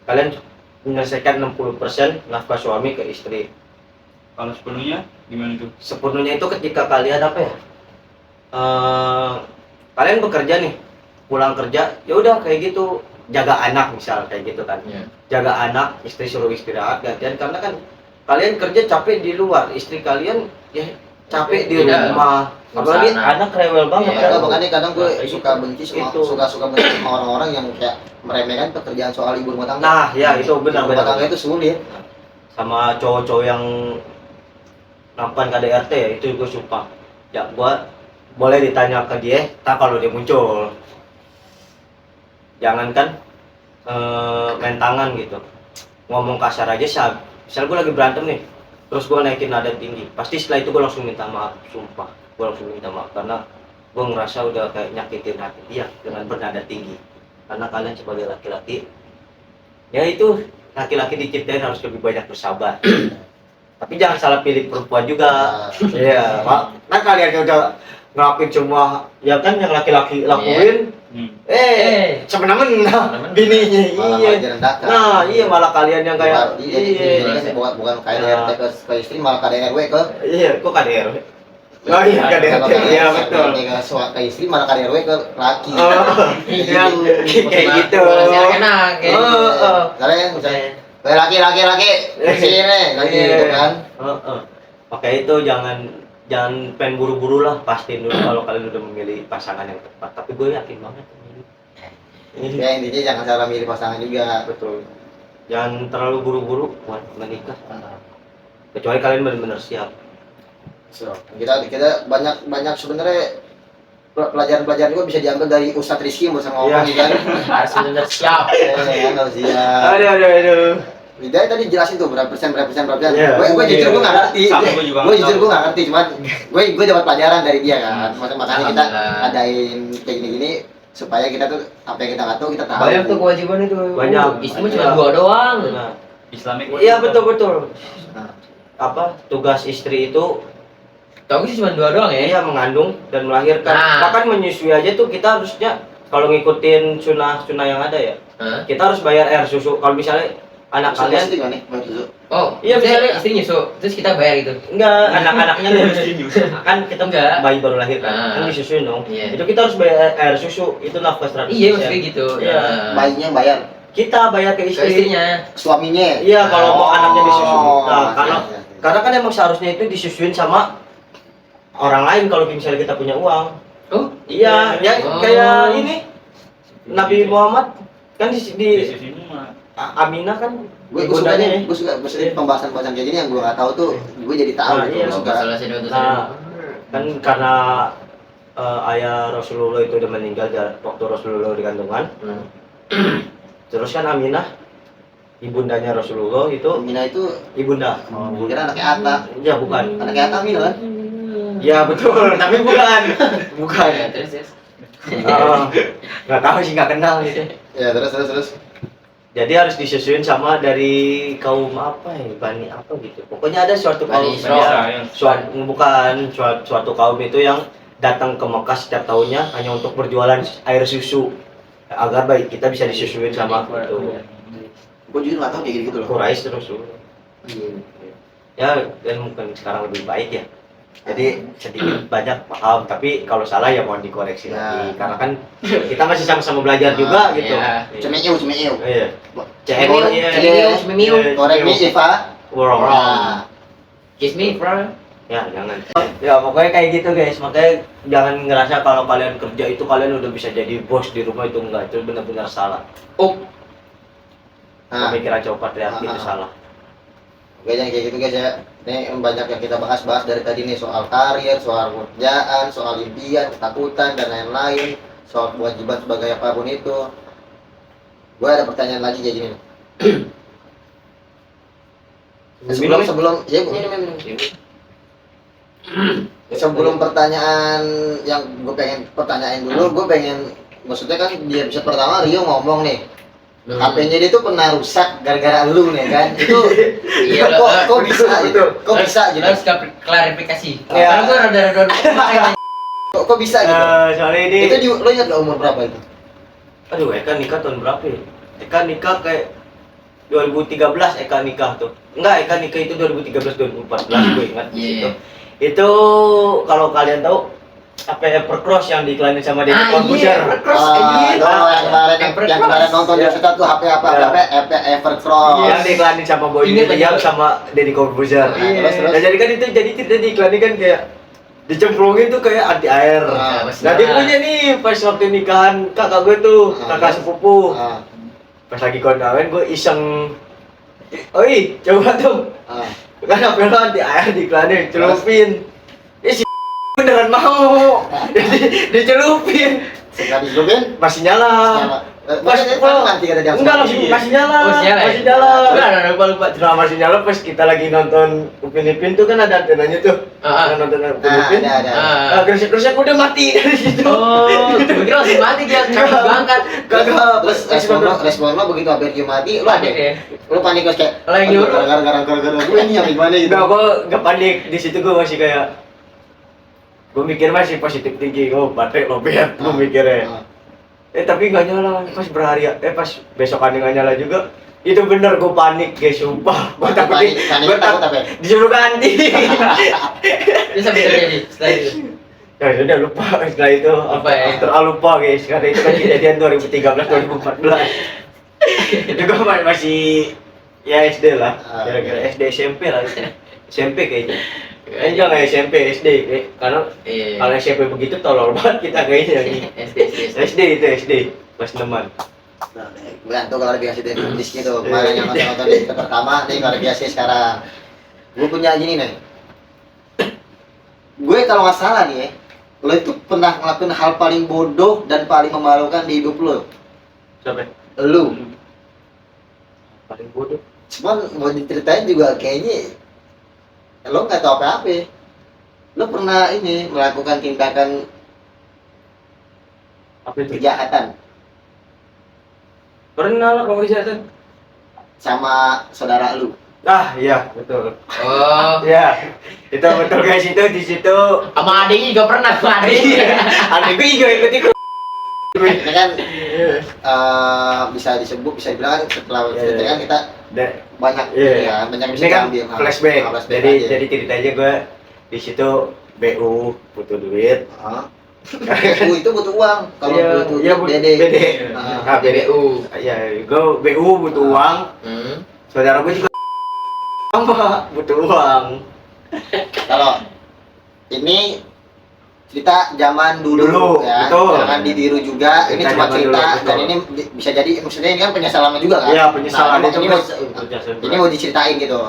kalian menyelesaikan 60% nafkah suami ke istri. Kalau sepenuhnya gimana tuh? Sepenuhnya itu ketika kalian apa ya, kalian bekerja nih, pulang kerja ya udah kayak gitu, jaga anak misal kayak gitu kan. Iya. Jaga anak, istri suruh istirahat gantian, karena kan kalian kerja capek di luar, istri kalian ya capek di Iya. rumah. Apalagi Anak. anak rewel banget Iya. kan. Makanya makanya kadang gue Nah, suka benci sama itu. suka benci sama orang-orang yang kayak meremehkan pekerjaan soal ibu rumah tangga. Nah, ya itu Ibu rumah tangga benar-benar. itu sulit. Sama cowok-cowok yang nampan KDRT ya, itu gue suka. Ya gua boleh ditanya ke dia, tak kalau dia muncul. Jangan kan main tangan gitu. Ngomong kasar aja sih. Misal gue lagi berantem nih, terus gue naikin nada tinggi, pasti setelah itu gue langsung minta maaf, sumpah. Gue langsung minta maaf karena gue ngerasa udah kayak nyakitin hati dia dengan bernada tinggi. Karena kalian sebagai laki-laki, ya itu laki-laki diciptain harus lebih banyak bersabar. Tapi jangan salah pilih perempuan juga. Iya, kan kalian udah ngelakuin semua, ya kan yang laki-laki lakuin. Semena-mena bininya, iya. Direndahkan. Nah, iya malah kalian yang kayak Ini kan bukan KDRT ke istri, malah KDRW ke iya, kok KDRW? Oh iya, KDRT, iya betul. Ke istri malah KDRW ke laki. Oh, yang kayak gitu. Enak kayak gitu. Misalnya laki sini lagi gitu kan. Makanya itu jangan pengen buru-buru lah, pastiin dulu kalau kalian udah memilih pasangan yang tepat. Tapi gue yakin banget ini. Ya intinya jangan salah milih pasangan juga. Betul. Jangan terlalu buru-buru buat menikah. Kecuali kalian benar-benar siap. So, kita banyak sebenarnya pelajaran-pelajaran juga bisa diambil dari Ustadz Rizky bersama Iya. Om kan. Harus benar siap. Harus siap. Aduh. Dia tadi jelasin tuh berapa persen. Iya. Gue jujur gue nggak ngerti. Sama gue juga Gue nggak jujur tahu. gue nggak ngerti, cuman gue dapat pelajaran dari dia kan. Makanya kita Alhamdulillah. adain kayak gini supaya kita tuh apa yang kita nggak tahu kita tahu. Banyak tuh kewajiban itu. Banyak. Istrimu cuma 2 doang. Islamik. Iya betul. Nah, Apa tugas istri itu Tahu sih cuma 2 doang ya. Iya, mengandung dan melahirkan. Nah. Bahkan menyusui aja tuh kita harusnya kalau ngikutin sunah-sunah yang ada ya, Hah? kita harus bayar air susu. Kalau misalnya anak Kalian kalian itu gimana nih? Bang Susu? Oh, Iya, misalnya misalnya- istri nyusu, terus kita bayar gitu. enggak, anak-anaknya kan kita Enggak. bayi baru lahir kan, Ah. kan disusuin dong. Iya. Itu kita harus bayar air susu, itu nafkah 100%. Iya, maksudnya gitu. Iya. Nah. Bayinya yang bayar, Kita bayar ke Ke istri. istrinya. suaminya. Iya, kalau mau anaknya disusu. Nah, iya, iya. karena kan emang seharusnya itu disusuin sama orang lain kalau misalnya kita punya uang. Oh, Iya, ya Oh. kayak ini Nabi Muhammad kan di Sini mah. Aminah kan gue ibundanya ya. suka pembahasan kayak gini yang gue nggak tahu tuh, gue jadi tahu Nah, gitu. iya, Gua suka suka. salah satu utusan. Nah, kan karena ayah Rasulullah itu udah meninggal waktu Rasulullah di kandungan. Hmm. Terus kan Aminah ibundanya Rasulullah itu Mina itu, ibunda. gue kira anaknya Atta, Ya bukan. anaknya Atta Mina kan? Ya betul, tapi bukan. Bukan. Ya, terus. Nggak tahu sih, nggak kenal gitu. Ya terus. Jadi harus disusuin sama dari kaum apa ya, Bani apa gitu. Pokoknya ada suatu kaum Bani Israel. suatu kaum itu yang datang ke Mekah setiap tahunnya hanya untuk berjualan air susu agar baik kita bisa disusuin sama itu. Gue jujur nggak tahu kayak gitu loh. Quraisy terus tuh. Ya dan mungkin sekarang lebih baik ya. Jadi sedikit banyak paham, tapi kalau salah ya mohon dikoreksi Ya. lagi. Karena kan kita masih sama-sama belajar juga gitu. Iya. Cemeu. Iya. Cemil, Iya. cemil, cemil. Korek nih Eva. Wrong. Nah, Kiss me, bro. Ya jangan. Ya pokoknya kayak gitu guys. Makanya jangan ngerasa kalau kalian kerja itu kalian udah bisa jadi bos di rumah, itu enggak. Itu benar-benar salah. Oh, nah. Pemikiran cowok patriarki itu salah. Oke, jangan kayak gitu guys ya. Ini banyak yang kita bahas dari tadi nih, soal karir, soal kerjaan, soal impian, ketakutan dan lain-lain, soal kewajiban sebagai apapun itu. Gue ada pertanyaan lagi kayak gini. Sebelum pertanyaan yang gue pengen pertanyaan dulu, gue pengen, maksudnya kan di episode pertama Rio ngomong nih, HP-nya dia tuh pernah rusak gara-gara lu nih kan. Itu Iya, kok bisa gitu? Kok bisa gitu? Harus klarifikasi. Iya. Karena gue rada-rada Kok bisa gitu? Soalnya ini Itu lo ingat gak umur berapa itu? aduh, Eka nikah tahun berapa ya? Eka nikah kayak 2013 Eka nikah tuh. Enggak, Eka nikah itu 2013 2014 gue ingat di situ. Iya. Itu kalau kalian tahu apa Evercross yang diiklanin sama Deddy Ah, Corbuzier. iya, Evercross. Yang kemarin nonton di episode tuh HP apa? Iya. HP Evercross. Yang diiklanin sama Boy Ingat William aja. sama Deddy Corbuzier. Iya. Terus. Nah, jadi kan itu jadi cerita diiklanin kan kayak dicemplungin tuh kayak anti air. Ah, Nah dia punya nih pas waktu nikahan kakak gue tuh, Ah, kakak terus? sepupu. Ah, Pas lagi kondangan gue iseng, oi coba tuh, ah. kan HP lo anti air diiklanin, celupin. Si beneran mau, jadi dicelupin, Setelah diselupin, masih nyala. Masih nanti kata jam Enggak, masih nyala, Masih nyala ya? masih nyala. Udah, lupa. Setelah masih nyala pas kita lagi nonton Upin Ipin tuh kan ada antenanya tuh. Ah, ah. Kita nonton Upin Nah, Ipin. ada. Nah, gresek-gresek udah mati dari situ. Oh, gue kira langsung mati dia, cabut berangkat. Kagak, Terus respon lo begitu HP Rio mati, lo Panik ya. Lo panik terus kayak Lagi aduh, nyuruh. gara-gara gue ini yang gimana gitu. Enggak, gue gak panik. Di situ gue masih kayak, gue mikir masih positif tinggi. Oh, baterai lobet, gue mikirnya. Tapi nggak nyala. Pas besokannya nggak nyala juga. Itu bener gue panik guys, sumpah. Gue takut Panik takut apa? disuruh ganti. Itu sampai terjadi setelah itu. Ya sudah lupa setelah itu. Lupa ya? Lupa guys, karena itu kan kejadian 2013 2014. Itu gue masih ya SD lah, kira-kira SD SMP lah. SMP kayaknya. Jangan SMP, SD karena Iya. kalau SMP begitu tolol banget kita kayaknya nih. SD itu SD pas teman. Gantung klarifikasi dari Indis gitu. Kemarin yang nonton di episode pertama, nih klarifikasi sekarang. Gue punya gini nih. Gue kalau nggak salah nih ya, lo itu pernah ngelakuin hal paling bodoh dan paling memalukan di hidup lo. Siapa? Lu. Paling bodoh. Cuman mau diceritain juga kayaknya lo nggak tahu apa-apa. Lo pernah ini melakukan tindakan Apa itu? kejahatan Pernah lah kalau kejahatan. sama saudara lu. Ah, iya, betul. Oh, Ya, itu betul guys, itu di situ. sama adiknya juga pernah sama adiknya. Ada gue juga ikut. Ini kan bisa disebut, bisa dibilang kan setelah Iya, cerita iya. kan kita banyak Iya. ya, banyak Ini bisa kan diambil. flashback. Flashback aja. Jadi ceritanya gue di situ BU butuh duit. itu butuh uang. Kalau Iya, butuh iya, duit, BD. BD. Ah, BDU. Ya, gue BU butuh uang. Hmm. Saudara gue juga sama butuh uang. Kalau ini cerita zaman dulu, ya, betul. jangan ditiru juga. Ini Cerita cuma zaman cerita dulu, betul. dan ini bisa jadi maksudnya ini kan penyesalannya juga kan. Iya, penyesalan Nah, itu ini, guys. ini mau diceritain gitu.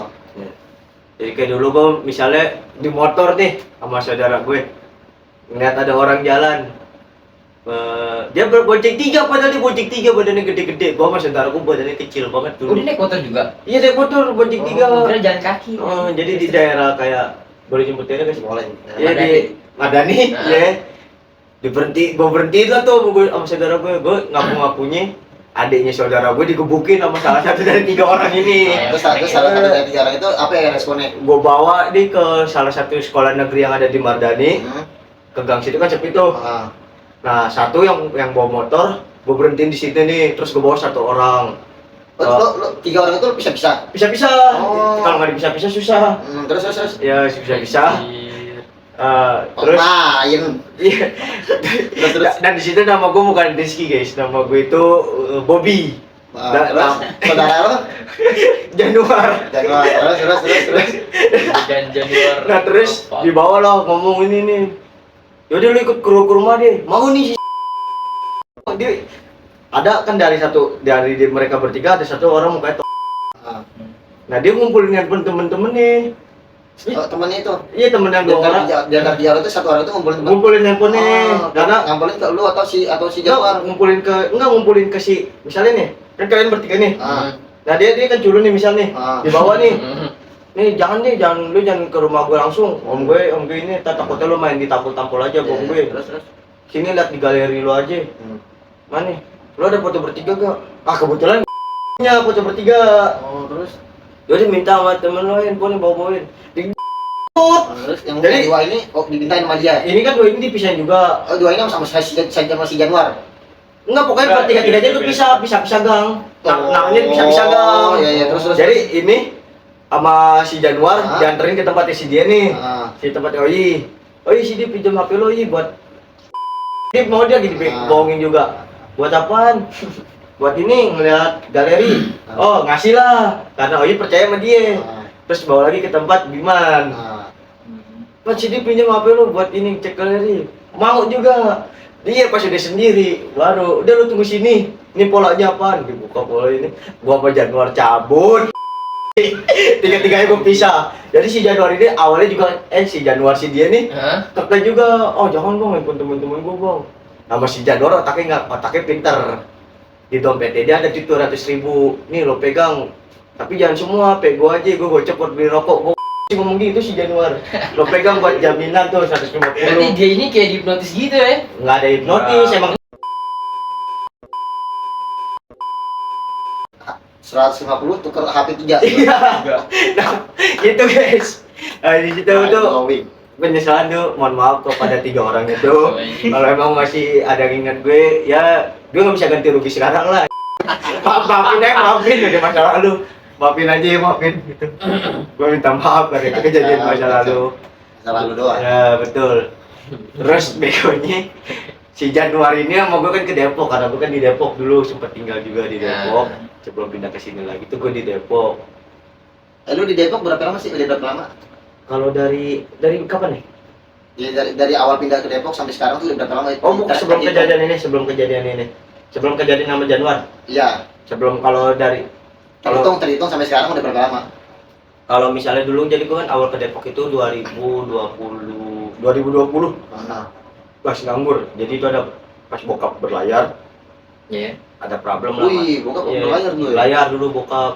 Jadi kayak dulu gue misalnya di motor nih sama saudara gue ngeliat ada orang jalan. Dia berbonceng tiga, padahal dia bonceng tiga badannya gede-gede. Gua sama saudara gue badannya kecil banget Oh, dia dulu. naik motor juga. Iya, naik motor bonceng tiga. Kira jalan kaki. Jadi di daerah kayak boleh nyebut daerah guys? Boleh. Iya di Madani, Nah. ya. Gue berhenti lah tuh gue sama saudara gue ngaku-ngakunya adiknya saudara gue digebukin sama salah satu dari tiga orang ini. Terus salah satu dari tiga orang itu apa ya responnya? Gue bawa dia ke salah satu sekolah negeri yang ada di Mardani. Ke gang situ kan sepi tuh. Nah, satu yang bawa motor, gue berhentiin di situ nih, terus gue bawa satu orang. Lo tiga orang itu bisa-bisa. Bisa-bisa. Oh. Kalau nggak bisa-bisa susah. Terus. Ya bisa-bisa. Terus main. iya. Dan di situ nama gue bukan Rizky guys, nama gue itu Bobby. Terus saudara lo Januar. terus. Dan Januar. Nah terus dibawa lah ngomong ini nih. Yaudah lu ikut ke rumah deh. Mau nih si dia ada kan dari mereka bertiga ada satu orang mukanya Nah dia ngumpulin handphone temen-temen nih. Temannya itu. Iya temen yang dua orang. Di antara dia itu satu orang itu Ngumpulin handphonenya. Karena ngumpulin ke lu atau si Januar. ngumpulin ke si misalnya nih kan kalian bertiga nih. Nah dia kan culun nih misal nih. Ah. Di bawah nih. Nih jangan ke rumah gue langsung. Om gue ini takutnya lu main di tampol-tampol aja om gue. Terus. Sini lihat di galeri lu aja. Mana? Lu ada foto bertiga gak? Ah kebetulan nya foto bertiga. Oh, terus. Yaudah minta sama temen lu handphone bawa-bawain. Terus yang Jadi- dua ini dimintain sama dia. Ini kan dua ini dipisahin juga. Oh, dua ini sama si Januar. Enggak, pokoknya Enggak, bertiga-tiganya tuh bisa gang. Namanya bisa gang. Oh, iya terus. Jadi ini sama si Januar Ah. dianterin ke tempatnya si dia nih. Ah. Si tempatnya Oyi. Oyi si dia pinjam HP lo Oyi buat dia mau dia gini bohongin juga. Buat apaan? Buat ini ngeliat galeri. Oh, ngasih lah. Karena Oyi percaya sama dia. Terus bawa lagi ke tempat Biman. Pak Sidi pinjam HP lu buat ini cek galeri. Mau juga. Dia pas udah sendiri, baru udah lu tunggu sini. Ini polanya apaan? Dibuka pola ini. Gua sama Januar cabut. Tiga-tiganya gua pisah. Jadi si Januar ini awalnya juga si Januar si dia nih kekeh juga. Oh jangan bang, handphone temen-temen gua bang. Nama si Januar otaknya pinter. Di dompetnya dia ada 700.000. Nih lo pegang. Tapi jangan semua, gua aja. Gua cepet beli rokok. Gua ngomong gitu si Januar. Lo pegang buat jaminan tuh 150. Berarti dia ini kayak dihipnotis gitu ya? Nggak ada hipnotis, emang 150 tuker HP 3. iya. Nah, gitu guys. Di situ tuh penyesalan tuh, mohon maaf kepada tiga orang itu. Kalau emang masih ada yang ingat gue, ya gue nggak bisa ganti rugi sekarang lah. Maafin udah masa lalu. Maafin aja ya, maafin gitu. Gue minta maaf karena itu kejadian masa lalu. Masa lalu doang. Ya betul. Terus begonya si Januar ini sama gue kan ke Depok, karena gue kan di Depok dulu, sempet tinggal juga di Depok. Sebelum pindah ke sini lagi tuh gue di Depok. Lu di Depok berapa lama sih? Udah berapa lama? Kalau dari kapan nih? Ya, dari awal pindah ke Depok sampai sekarang tuh udah berapa lama? Oh, bukan sebelum kejadian ini. Sebelum kejadian nama Januar. Iya. Sebelum kalau dari Terhitung sampai sekarang udah berapa lama? kalau misalnya dulu jadi gue kan awal ke Depok itu 2020. Pas nganggur. Jadi itu ada pas bokap berlayar. Iya. Ada problem lah. Wih, bokap Iya, berlayar dulu ya? berlayar dulu bokap.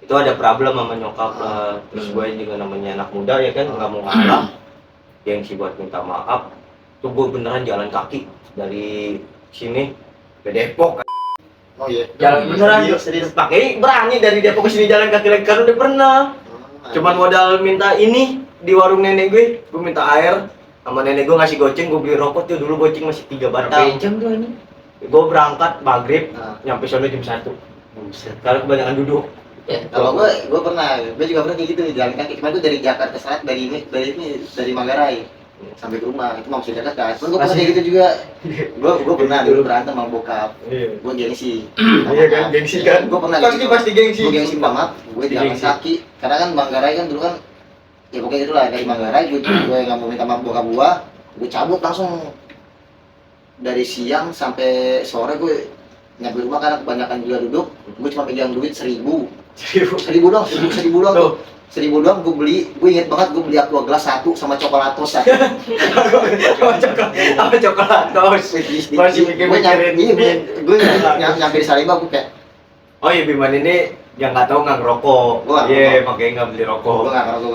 Itu ada problem sama nyokap lah. Terus gue juga namanya anak muda ya kan, nggak mau ngalah. Gengsi buat minta maaf. Tuh gue beneran jalan kaki dari sini ke Depok. Oh iya. Jalan Beneran. Serius. Pakai berani dari Depok ke sini jalan kaki lagi karena udah pernah. Cuman modal minta ini di warung nenek gue minta air sama nenek gue ngasih goceng, gue beli rokok tuh dulu goceng masih 3 berapa batang. jam tuh ini? Gue berangkat maghrib, Nah. nyampe sono jam 1. Karena kebanyakan duduk. Ya. Kalau gue pernah, gue juga pernah kayak gitu jalan kaki. Cuma itu dari Jakarta saat dari Manggarai sampai ke rumah itu masih dekat kan. Cuman gue pernah kayak gitu juga. Gue pernah dulu berantem sama bokap. Iya. Gue gengsi. Iya kan, gengsi kan? Gue pernah Pasti gengsi. Gue gengsi banget. Gue jalan Gengsi. kaki. Karena kan Manggarai kan dulu kan ya pokoknya itulah dari Manggarai gue nggak mau minta maaf bokap gue cabut langsung dari siang sampai sore gue nyampe rumah karena kebanyakan juga duduk. Gue cuma pegang duit 1.000 doang, 1.000 doang tuh. 1.000 doang gue inget banget gue beli aqua gelas 1 sama coklatos 1. Apa coklatos? Masih mikir-mikirin gue nyampe di Salimba gue kayak Oh iya, Biman ini yang nggak tahu nggak ngerokok. Gua nggak Iya, ngerokok. makanya nggak beli rokok. gue nggak ngerokok.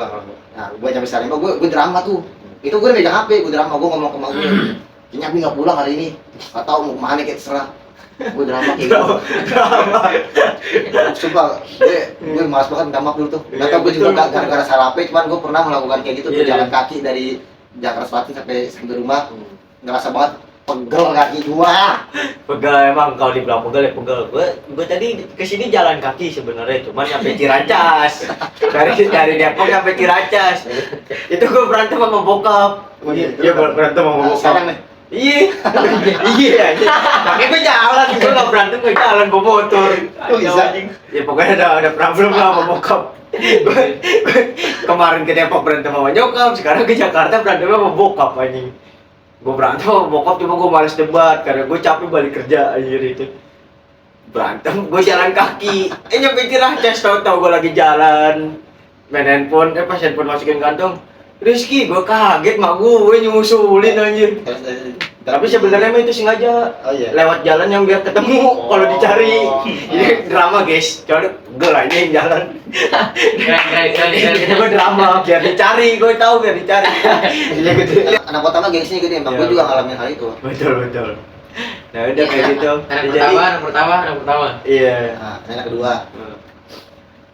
Nah gue nyampe Salimba gue drama tuh. Itu gue megang HP, gue drama, gue ngomong ke mak gue. Kayaknya Abi nggak pulang hari ini. Nggak tahu mau kemana kayak terserah. Gue drama kayak gitu. Sumpah, gue malas banget minta maaf dulu tuh. Gak tau gue juga Betul, gak gara-gara salah HP, cuman gue pernah melakukan kayak gitu. Iya, Tuh jalan iya. kaki dari Jakarta Selatan sampai rumah, ngerasa banget pegel kaki gua. Pegel emang kalau dibilang pegel ya pegel. Gue tadi kesini jalan kaki sebenarnya, cuman sampai Ciracas. dari Depok sampai Ciracas. Itu gue berantem sama bokap. Iya berantem sama Nah, bokap. sekarang nih, Iya, iya. Makanya gue jalan, gue nggak berantem, gue jalan bawa motor. Kok bisa? Ya pokoknya ada problem lah sama bokap. Kemarin ke Depok berantem sama nyokap, sekarang ke Jakarta berantem sama bokap anjing. Gue berantem sama bokap cuma gue males debat karena gue capek balik kerja anjir itu. Berantem, gue jalan kaki. Nyampe Ciracas tau gue lagi jalan. Main handphone, pas handphone masukin kantong. Rizky, gue kaget mak gue nyusulin anjir. Tapi sebenarnya mah itu sengaja oh iya. lewat jalan yang biar ketemu kalau dicari. Jadi drama guys, coba gue lah ini yang jalan. Kita gue drama biar dicari, gue tahu biar dicari. Iya gitu. Anak pertama gengsinya gede, emang Iya. gue juga ngalamin hal itu. Betul. Nah udah kayak gitu. Anak pertama. Iya. Nah, anak kedua.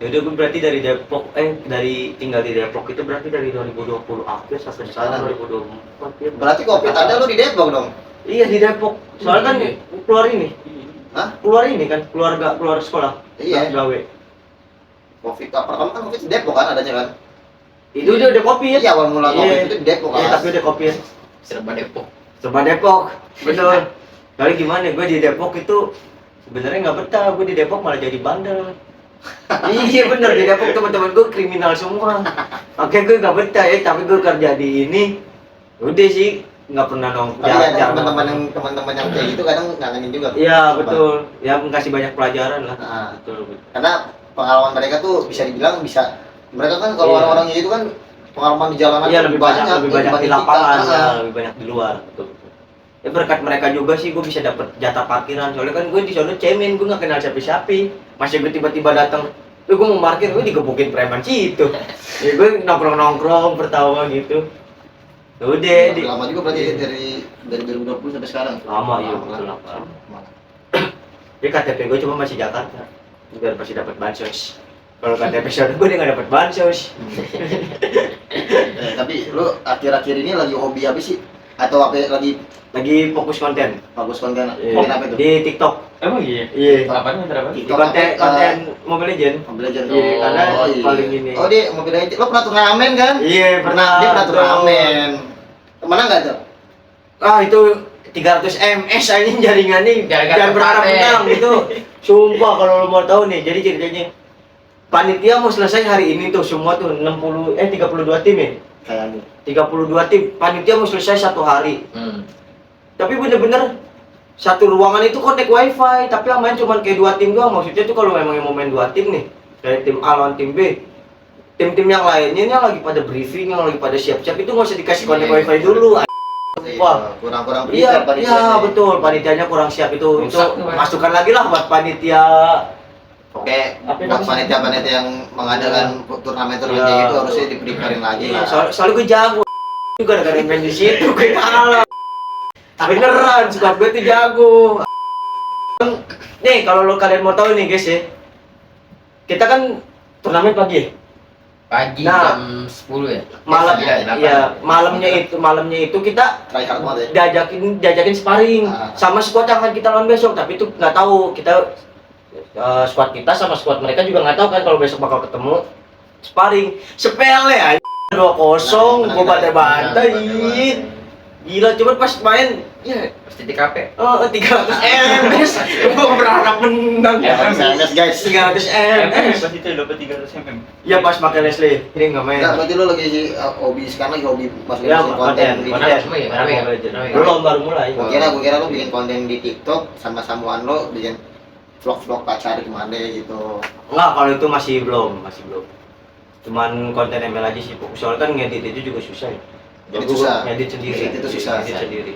Ya udah gue berarti dari Depok, dari tinggal di Depok itu berarti dari 2020 akhir sampai sekarang 2024 ya. Berarti Covid ada lu di Depok dong? Iya di Depok. Soalnya kan keluar ini. Hah? Keluar ini kan, keluar sekolah. Iya. Gawe. Covid pertama kan Covid di Depok kan adanya kan? Itu udah kopi ya? Iya, awal mula Iya. Covid itu di Depok Iya, kan. tapi udah kopi ya. Serba Depok. Coba Depok. Betul. Kali gimana? Gue di Depok itu sebenarnya nggak betah. Gue di Depok malah jadi bandel. Iya bener, di Depok teman-teman gue kriminal semua. Makanya gue nggak betah ya, tapi gue kerja di ini. Udah sih, nggak pernah Tapi ada jarang. teman-teman yang kayak gitu kadang ngangenin juga. Iya betul. Ya kasih banyak pelajaran lah. Nah, Betul. karena pengalaman mereka tuh bisa dibilang mereka kan kalau Iya. orang-orang itu kan pengalaman di jalanan Iya tuh lebih banyak di dibanding lapangan, kita. ya, lebih banyak di luar. Betul. Ya berkat mereka juga sih gue bisa dapet jatah parkiran. Soalnya kan gue di sono cemen, gue nggak kenal siapa-siapa. Masih gue tiba-tiba datang, gue mau parkir, gue digebukin preman situ. Ya gue nongkrong pertawa gitu. Ya udah di Lama juga berarti dari 2020 sampai sekarang. lama ya betul lama. Jadi KTP gue cuma masih Jakarta, biar masih dapat bansos. Kalau KTP sono gue nggak dapat bansos. Tapi lu akhir-akhir ini lagi hobi apa sih? Atau apa Lagi fokus konten. bagus konten? Iya. Konten apa itu? Di TikTok. Emang iya? Iya. Apaan apa? Di konten Mobile Legend. Mobile Legends. Iya, karena iya. paling ini. Oh, dia Mobile Legends. Lo pernah turnamen kan? Iya, pernah. Dia pernah Betul. turnamen. Menang nggak tuh? Ah, itu 300 MS anjing jaringannya. Gara-gara Jangan berharap tempatnya. menang itu. Sumpah kalau lo mau tahu nih, jadi ceritanya panitia mau selesai hari ini tuh semua tuh 32 tim ya. Kayaknya. 32 tim. Panitia mau selesai 1 hari. Tapi bener-bener satu ruangan itu kontak wifi, tapi yang main cuma kayak 2 tim doang. Maksudnya tuh kalau memang mau main 2 tim nih, kayak tim A lawan tim B, tim-tim yang lainnya yang lagi pada briefing, yang lagi pada siap-siap itu nggak usah dikasih kontak Iya. wifi dulu. Wah. Kurang-kurang Iya, pintar iya betul. Panitianya kurang siap itu. Rusak tuh, Pak. Masukkan lagi lah buat panitia. Oke, Apa buat namanya? panitia-panitia yang mengadakan turnamen-turnamen Iya. kayak gitu harusnya diperikarin lagi Iya, lah. soalnya gue jago juga gara-gara main di situ gue kalah. Beneran, suka gue tuh jago. Nih, kalau kalian mau tahu nih guys ya. Kita kan turnamen pagi ya? Pagi Nah. jam 10 ya. Malam Delapan. ya, malamnya itu kita Try hard banget ya. diajakin sparring Ah. sama squad yang akan kita lawan besok, tapi itu nggak tahu kita squad kita sama squad mereka juga nggak tahu kan kalau besok bakal ketemu sparring. Sepele aja 2-0 Menang, gua menang, bantai. menang. Gila, coba pas main ya Pasti TKP. 300 MS. Gua berharap menang Ya, SMS guys. 300 MS. Pas itu dapat 300 mm. Ya pas pakai Leslie, ini nggak main. Nah, berarti lo lagi hobi sekarang lagi hobi masukin Ya, konten konten, di konten. TikTok. Semua ya, kenapa ya? Kenapa ya? Belum, baru mulai. Gua kira lo bikin konten di TikTok sama samuan lo bikin vlog pacar gimana gitu. Enggak, kalau itu masih belum. Cuman konten ML aja sih, soalnya kan ngedit itu juga susah ya. Jadi Gua susah. ngedit sendiri. Ngedit itu susah. Ngedit sendiri.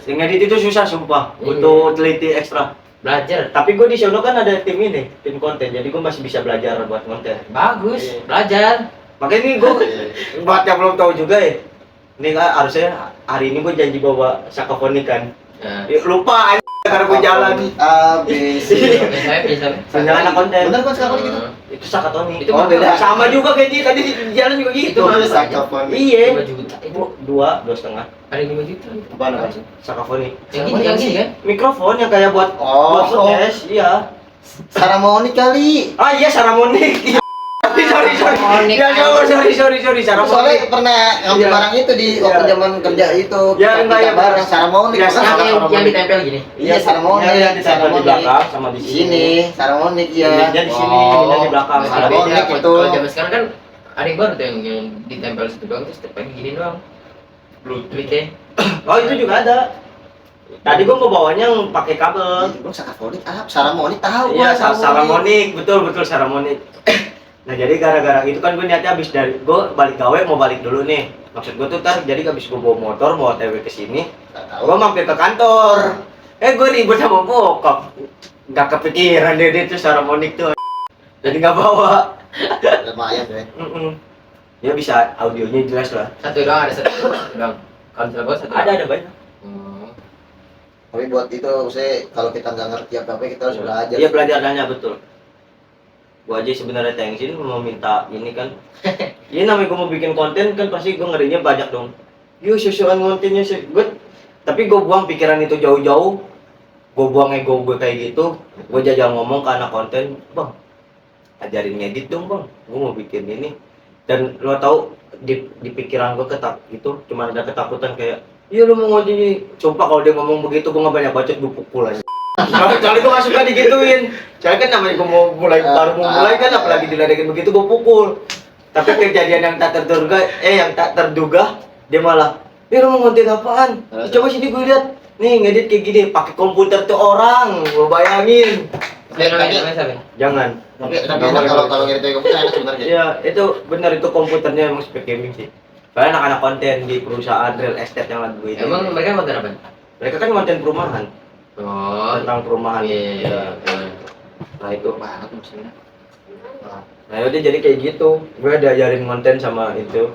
Ngedit itu susah sumpah, Iya. butuh teliti ekstra. Belajar. Tapi gue di sono kan ada tim ini, tim konten, jadi gue masih bisa belajar buat konten. Bagus, Iya. belajar. Makanya ini gue buat yang belum tahu juga ya. Ini kan harusnya hari ini gue janji bawa sakofoni kan. Ya. Ya, lupa aja karena gue jalan. A B C. Bisa. Senjangan anak konten. Bener kan sekarang gitu? Itu sakatoni. Itu Oh, beda. Sama juga kayak dia tadi di jalan juga gitu. Itu mana sakafon? Iya. 5 juta. Itu Dua setengah. ada 5 juta. Apaan, apaan? Sakafoni. Yang gini kan? Mikrofon yang kayak buat Oh. podcast, iya. Saramoni kali. Ah iya Saramonik. sorry. Saramonik. Ya sorry Soalnya Saramonik. pernah ngambil Iya. barang itu di waktu Iya. zaman kerja itu. Ya, kita enggak, ya, barang Saramoni. Ya, Pernah. sama. Yang ditempel gini. Iya, Saramoni. Yang ditempel di belakang sama di Di sini, Saramoni iya. Ininya di sini, ininya di belakang. Nah, Saramoni beda. itu. Kalau zaman sekarang kan ada yang baru tuh yang ditempel situ doang terus tempel gini doang. Duitnya. Oh itu juga ada. Tadi gua mau bawanya yang pakai kabel. Bang Sakafoni Saramoni tahu Iya, gua, Saramonik, betul Saramonik. Nah jadi gara-gara itu kan gue niatnya habis dari gue balik gawe mau balik dulu nih. Maksud gue tuh jadi habis gue bawa motor mau OTW ke sini, Nggak tahu. gue mampir ke kantor. Gue ribut sama bokap. Nggak kepikiran dia tuh Saramonik tuh. Jadi nggak bawa. Lumayan deh. Ya bisa audionya jelas lah. Satu doang ada satu doang. Kalau misalnya gua satu. Ada banyak. Hmm. Tapi buat itu saya kalau kita nggak ngerti apa kita harus belajar. Iya belajarnya betul. Gua aja sebenarnya thanksin mau minta ini kan. Ini namanya gua mau bikin konten kan pasti gua ngerinya banyak dong. Yo susuan kontennya sih. Tapi gua buang pikiran itu jauh-jauh. Gua buang ego gue kayak gitu. Gua jajal ngomong ke anak konten, "Bang, ajarin ngedit dong, Bang. Gua mau bikin ini." Dan lo tau di pikiran gua itu cuma ada ketakutan kayak, "Iya lu mau ngomong sumpah kalau dia ngomong begitu gua nggak banyak bacot gua pukul aja." Soalnya gue gak suka digituin. Soalnya kan namanya gue baru mau mulai kan apalagi diledekin begitu gue pukul. Tapi kejadian yang tak terduga dia malah, lu mau ngonten apaan? Coba sini gue lihat. Nih ngedit kayak gini, pakai komputer tuh orang. Gue bayangin. Namanya siapa? Jangan. Tapi enak kalau ngirit kayak komputer enak sebenarnya. Iya, itu benar itu komputernya emang spek gaming sih. Soalnya anak-anak konten di perusahaan real estate yang lagi gue ini. Emang mereka konten apa? Mereka kan konten perumahan. Oh. Tentang perumahan. Iya. Nah itu. Banget maksudnya. Nah udah jadi kayak gitu. Gue diajarin konten sama itu.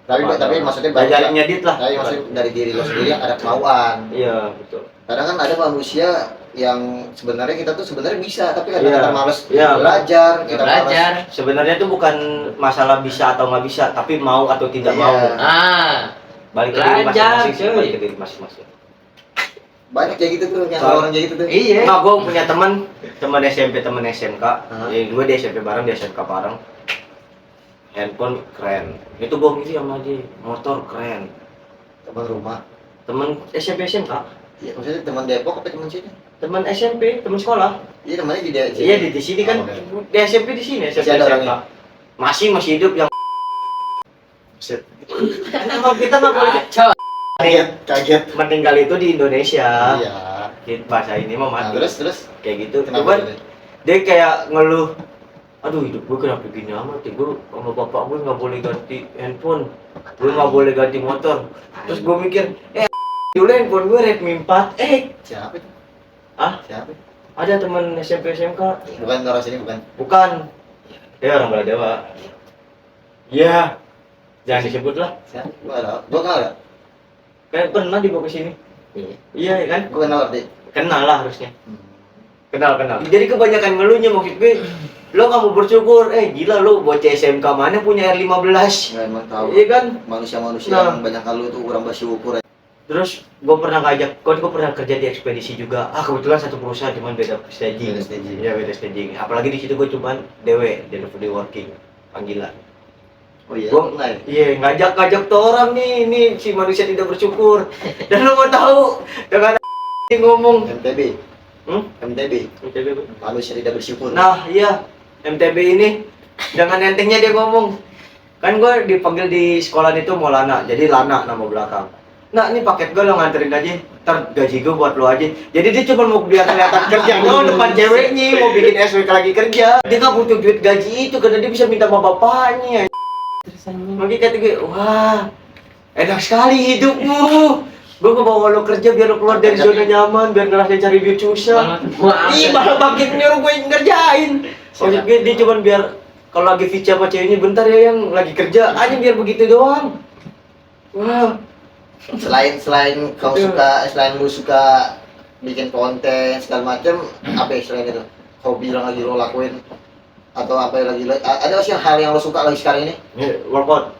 Tapi maksudnya diajarin ngedit lah. Tapi maksudnya dari diri lo sendiri yang ada kemauan. Iya betul. Kadang kan ada manusia yang sebenarnya kita tuh sebenarnya bisa, tapi kadang Iya. kita males Iya. belajar, kita Belajar. Sebenarnya itu bukan masalah bisa atau nggak bisa, tapi mau atau tidak Iya. mau. Ah. Balik ke diri Belajar, masing-masing sih, cuy. balik ke diri masing-masing. banyak kayak gitu tuh, yang orang kayak gitu tuh. Iya. Nah, gue punya teman SMP, teman SMK. Hah? Gue di SMP bareng, di SMK bareng. Handphone keren. Itu gue ngisi sama dia. Motor keren. Teman rumah. Temen SMP SMK. Iya, maksudnya teman Depok apa teman sini? Teman SMP, teman sekolah. Iya, temannya di Iya di sini kan. Oh, oke. Di SMP di sini SMP Masih ada SMK. orangnya? Masih hidup yang. Emang kita nggak boleh Kaget. meninggal itu di Indonesia. Iya. Bahasa ini mah Nah, mati. terus Kayak gitu. kenapa? Cuman gitu? dia kayak ngeluh, aduh hidup gue kenapa gini amat ya, gue sama bapak gue nggak boleh ganti handphone, gue nggak boleh ganti motor. Terus gue mikir, dulu handphone gue Redmi 4, Siapa itu? Ah? Siapa? ada teman SMP SMK, Bukan orang sini, bukan. bukan, dia orang Baladewa. Iya, jangan disebut lah, Siapa? Gua kenal gak? kayak pernah dibawa ke sini. Iya. Iya kan, Gua kenal berarti. kenal lah harusnya. Kenal. Jadi kebanyakan ngeluhnya maksud gue, lo nggak mau bersyukur, gila lo bocah SMK mana punya R15? Nggak emang tahu. Iya kan? Manusia-manusia Nah. yang banyak kalau itu kurang bersyukur. Terus gue pernah gue pernah kerja di ekspedisi juga. Kebetulan satu perusahaan cuman beda staging. Beda staging. Iya beda staging. Apalagi di situ gue cuman delivery working, panggilan. Oh iya. Gua ngajak tuh orang nih si manusia tidak bersyukur. Dan lo mau tahu dengan ngomong MTB. Hmm? MTB. Manusia tidak bersyukur. Nah iya MTB ini dengan entengnya dia ngomong, kan gue dipanggil di sekolah itu Maulana, jadi Lana nama belakang. Nah ini paket gue lo nganterin aja, ntar gaji gue buat lo aja. Jadi dia cuma mau biar kelihatan kerja lo depan ceweknya, mau bikin SWK lagi kerja. Dia gak butuh duit gaji itu karena dia bisa minta sama bapaknya. Makanya kata gue, wah enak sekali hidupmu. Gue bawa lo kerja biar lo keluar dari zona nyaman, biar ngerasain cari duit susah. Ih malah makin nyuruh gue ngerjain. Maksud gue dia cuma biar kalau lagi feature sama ceweknya bentar ya yang lagi kerja aja biar begitu doang. Wah. Selain kau suka, selain lu suka bikin konten segala macem, apa ya selain itu? Hobi yang lagi lo lakuin atau apa yang lagi ada nggak sih hal yang lo suka lagi sekarang ini? Workout.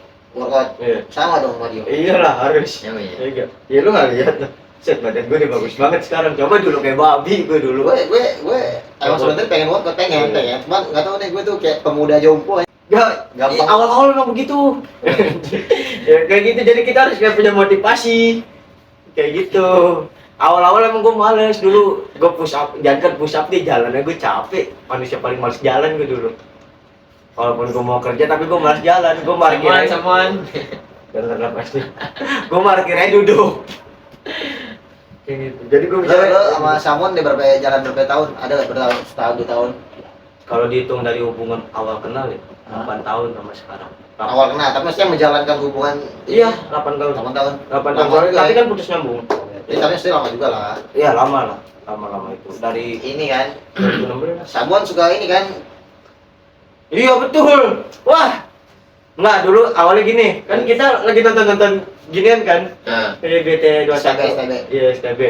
Iya. Sama dong sama dia. Iyalah harus. Iya. Ya lu nggak lihat lah. Set badan gue udah bagus banget sekarang. Coba dulu kayak babi gue dulu. Gue emang sebenarnya pengen workout, pengen. Cuman nggak tahu deh gue tuh kayak pemuda jompo. Gampang. Awal-awal memang begitu. Ya kayak gitu jadi kita harus kayak punya motivasi. Kayak gitu. Awal-awal emang gue males dulu. Gue push up, jangan push up di jalannya gue capek. Manusia paling males jalan gue dulu. Walaupun gue mau kerja tapi gue malas jalan. Gue parkir aja. Dengar pasti. Gue parkir aja duduk. Kayak gitu. Jadi gue bisa. Lo sama Samon deh jalan berapa tahun? Ada nggak berapa setahun 2 tahun? Kalau dihitung dari hubungan awal kenal ya, 8 tahun sama sekarang. Awal kenal, tapi maksudnya menjalankan hubungan. Iya, 8 tahun. 8 tahun. 8 tahun. Lama juga Tapi ya? kan putus nyambung. Ya, tapi mesti lama juga lah. Iya, lama lah. Lama itu. Dari Ini kan, 2016. Samon suka ini kan. Iya, betul. Wah. Enggak, dulu awalnya gini. Kan kita lagi nonton ginian kan. BT 21. STB. Iya, STB.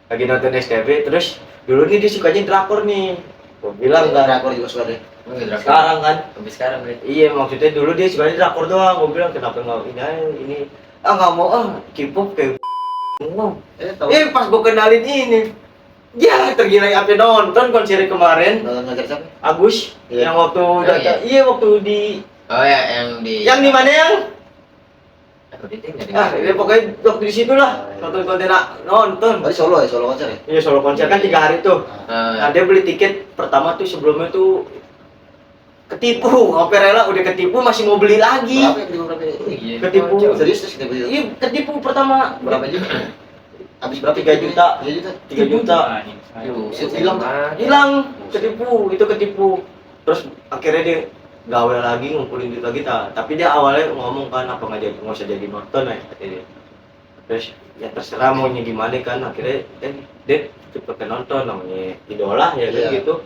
Lagi nonton STB terus dulu nih dia sukanya drakor nih. Gua bilang kan. Drakor juga suka deh. Sekarang kan. Sampai sekarang berarti. Iya, maksudnya dulu dia sukanya drakor doang. Gua bilang kenapa enggak ini. Enggak mau K-pop kayak mau. Tahu. Pas gua kenalin ini. Ya, tergila apa nonton konser kemarin. Ngajar siapa? Agus Iya. yang waktu iya. Iya waktu di Oh ya, yang di mana yang? Aku di tinggal. Ya, pokoknya waktu di situ lah nonton nonton. Oh, di Solo ya, Solo konser ya? Iya solo konser kan 3 hari tuh. Nah, dia beli tiket pertama tuh sebelumnya tuh ketipu, sampai rela udah ketipu masih mau beli lagi. Berapa? Ketipu. Serius terus ketipu itu? Iya ketipu pertama Berapa juta? Habis berapa? 3 juta. 3 juta. 3 juta. Hilang ketipu. Terus akhirnya dia gawe lagi ngumpulin duit lagi tapi dia awalnya ngomong kan apa nggak usah jadi nonton ya katanya dia. Terus ya terserah maunya gimana kan akhirnya dia cepet nonton namanya idola ya kan Iya. gitu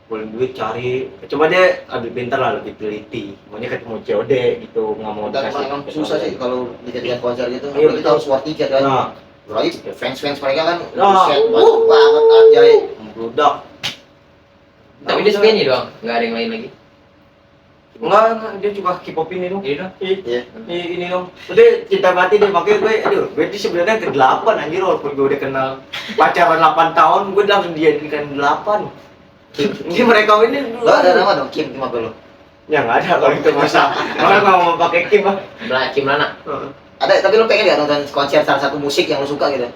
ngumpulin duit cari cuma dia lebih pintar lah lebih teliti maunya ketemu COD gitu nggak mau Dan emang susah sih kalau diketika konser gitu. Iya, Kita harus war tiket kan. nah Lagi fans mereka kan Nah, buset, banyak banget anjay. membludak Tapi dia suka ini doang, nggak ada yang lain lagi. enggak dia juga K-pop ini dong Ini dong. Iya. ini dong udah cinta mati deh makanya gue ini sebenarnya ke-8 anjir walaupun gue udah kenal pacaran 8 tahun gue langsung dijadikan 8 ini mereka ini Lo ada nama dong Kim apa lo? ya nggak ada kalau itu masa orang nggak mau pakai Kim ah Kim Lana. Ada, tapi lo pengen nggak nonton konser salah satu musik yang lo suka gitu?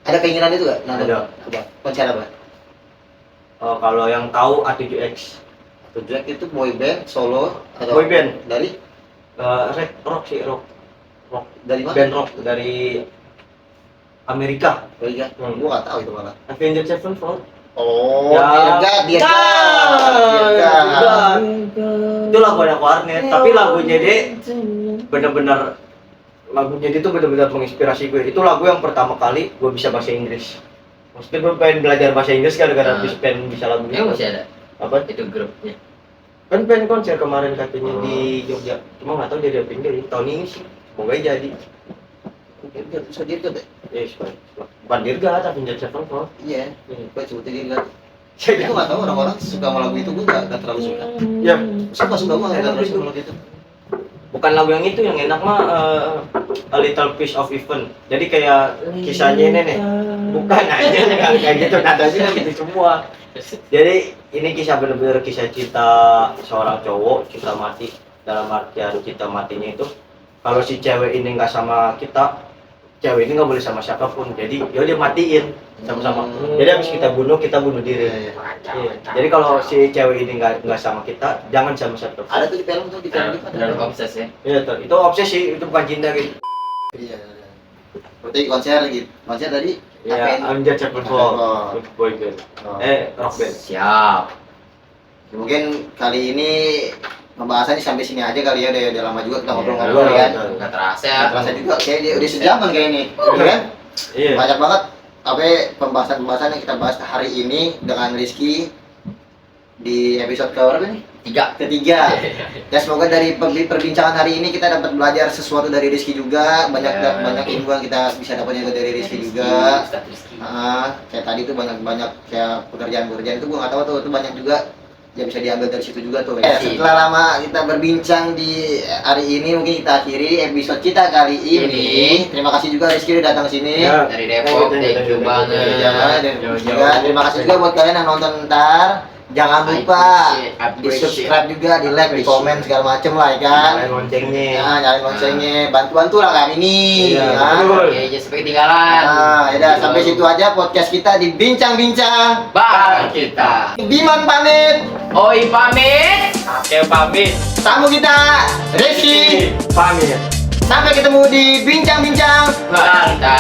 Ada keinginan itu nggak? Ada. Apa? Konser apa? kalau yang tahu A7X Tujuan itu boy band, solo atau boy band dari rock dari mana? band rock dari Amerika Oh iya, gua nggak tahu itu malah. Avenged Sevenfold Oh, Ya. dia itu lagu anak warnet tapi lagunya dia benar-benar lagunya dia tuh benar-benar menginspirasi gue itu lagu yang pertama kali gue bisa bahasa Inggris maksudnya gue pengen belajar bahasa Inggris gara-gara pengen bisa lagu Yang itu masih ada. apa Itu grupnya. kan pengen konser kemarin katanya di Jogja cuma nggak tahu jadi apa ini tahun ini sih semoga jadi Bisa jadi tuh deh. yes baik bukan dirgat tapi Avenged Sevenfold. Iya, gue sebutin Dirgat. Gue nggak tahu orang-orang suka sama lagu itu, gue nggak terlalu suka. Ya, Suka gue nggak Enak terlalu itu. suka lagu itu. bukan lagu yang itu yang enak mah A Little Piece of Heaven. Jadi kayak kisahnya ini nih. Bukan aja kayak gitu nadanya gitu semua. Jadi ini kisah bener-bener kisah cinta seorang cowok, cinta mati. Dalam artian cinta matinya itu kalau si cewek ini nggak sama kita, cewek ini nggak boleh sama siapapun. Jadi dia matiin sama-sama. Jadi habis kita bunuh diri. Iya, iya. Iya. Jadi kalau si cewek ini nggak sama kita, jangan sama siapapun. Ada tuh di film tuh di film itu Terlalu obses ya. Iya tuh, itu obsesi, itu bukan cinta gitu. Iya. Berarti konser gitu. Konser tadi Iya, apain? Avenged Sevenfold, boy band. Oh. Rock band. Siap. Ya, mungkin kali ini pembahasannya sampai sini aja kali ya, udah lama juga kita Iya, ngobrol-ngobrol ya kan. Nggak terasa ya. Nggak terasa juga, kayak dia udah sejaman kayak ini, ya kan? Iya. Banyak banget apa pembahasan-pembahasan yang kita bahas hari ini dengan Rizky di episode keberapa nih? 3. Ketiga. Ya semoga dari perbincangan hari ini kita dapat belajar sesuatu dari Rizky juga, banyak Ya. banyak ilmu yang kita bisa dapat juga dari Rizky juga. Ustaz Rizky. Kayak tadi tuh banyak kayak pekerjaan-pekerjaan itu gua nggak tahu tuh, itu banyak juga yang bisa diambil dari situ juga tuh. Ya, Setelah lama kita berbincang di hari ini, mungkin kita akhiri episode kita kali ini. Terima kasih juga Rizky udah datang sini. Ya. Dari Depok, thank you banget. Ya, dan Jauh-jauh. juga terima kasih juga buat kalian yang nonton ntar. Jangan lupa di Appreciate. subscribe juga, di like, di komen segala macem lah ya kan. Nyalain loncengnya. Nah, nyalain loncengnya, bantu-bantu lah kami ini. Iya, ya. betul. Oke, jangan sampai ketinggalan. Nah, yaudah sampai situ aja podcast kita di bincang-bincang. Bang kita. Biman pamit, Oi pamit. Oke, pamit. tamu kita Rizky. Pamit. Sampai ketemu di bincang-bincang. Bang kita.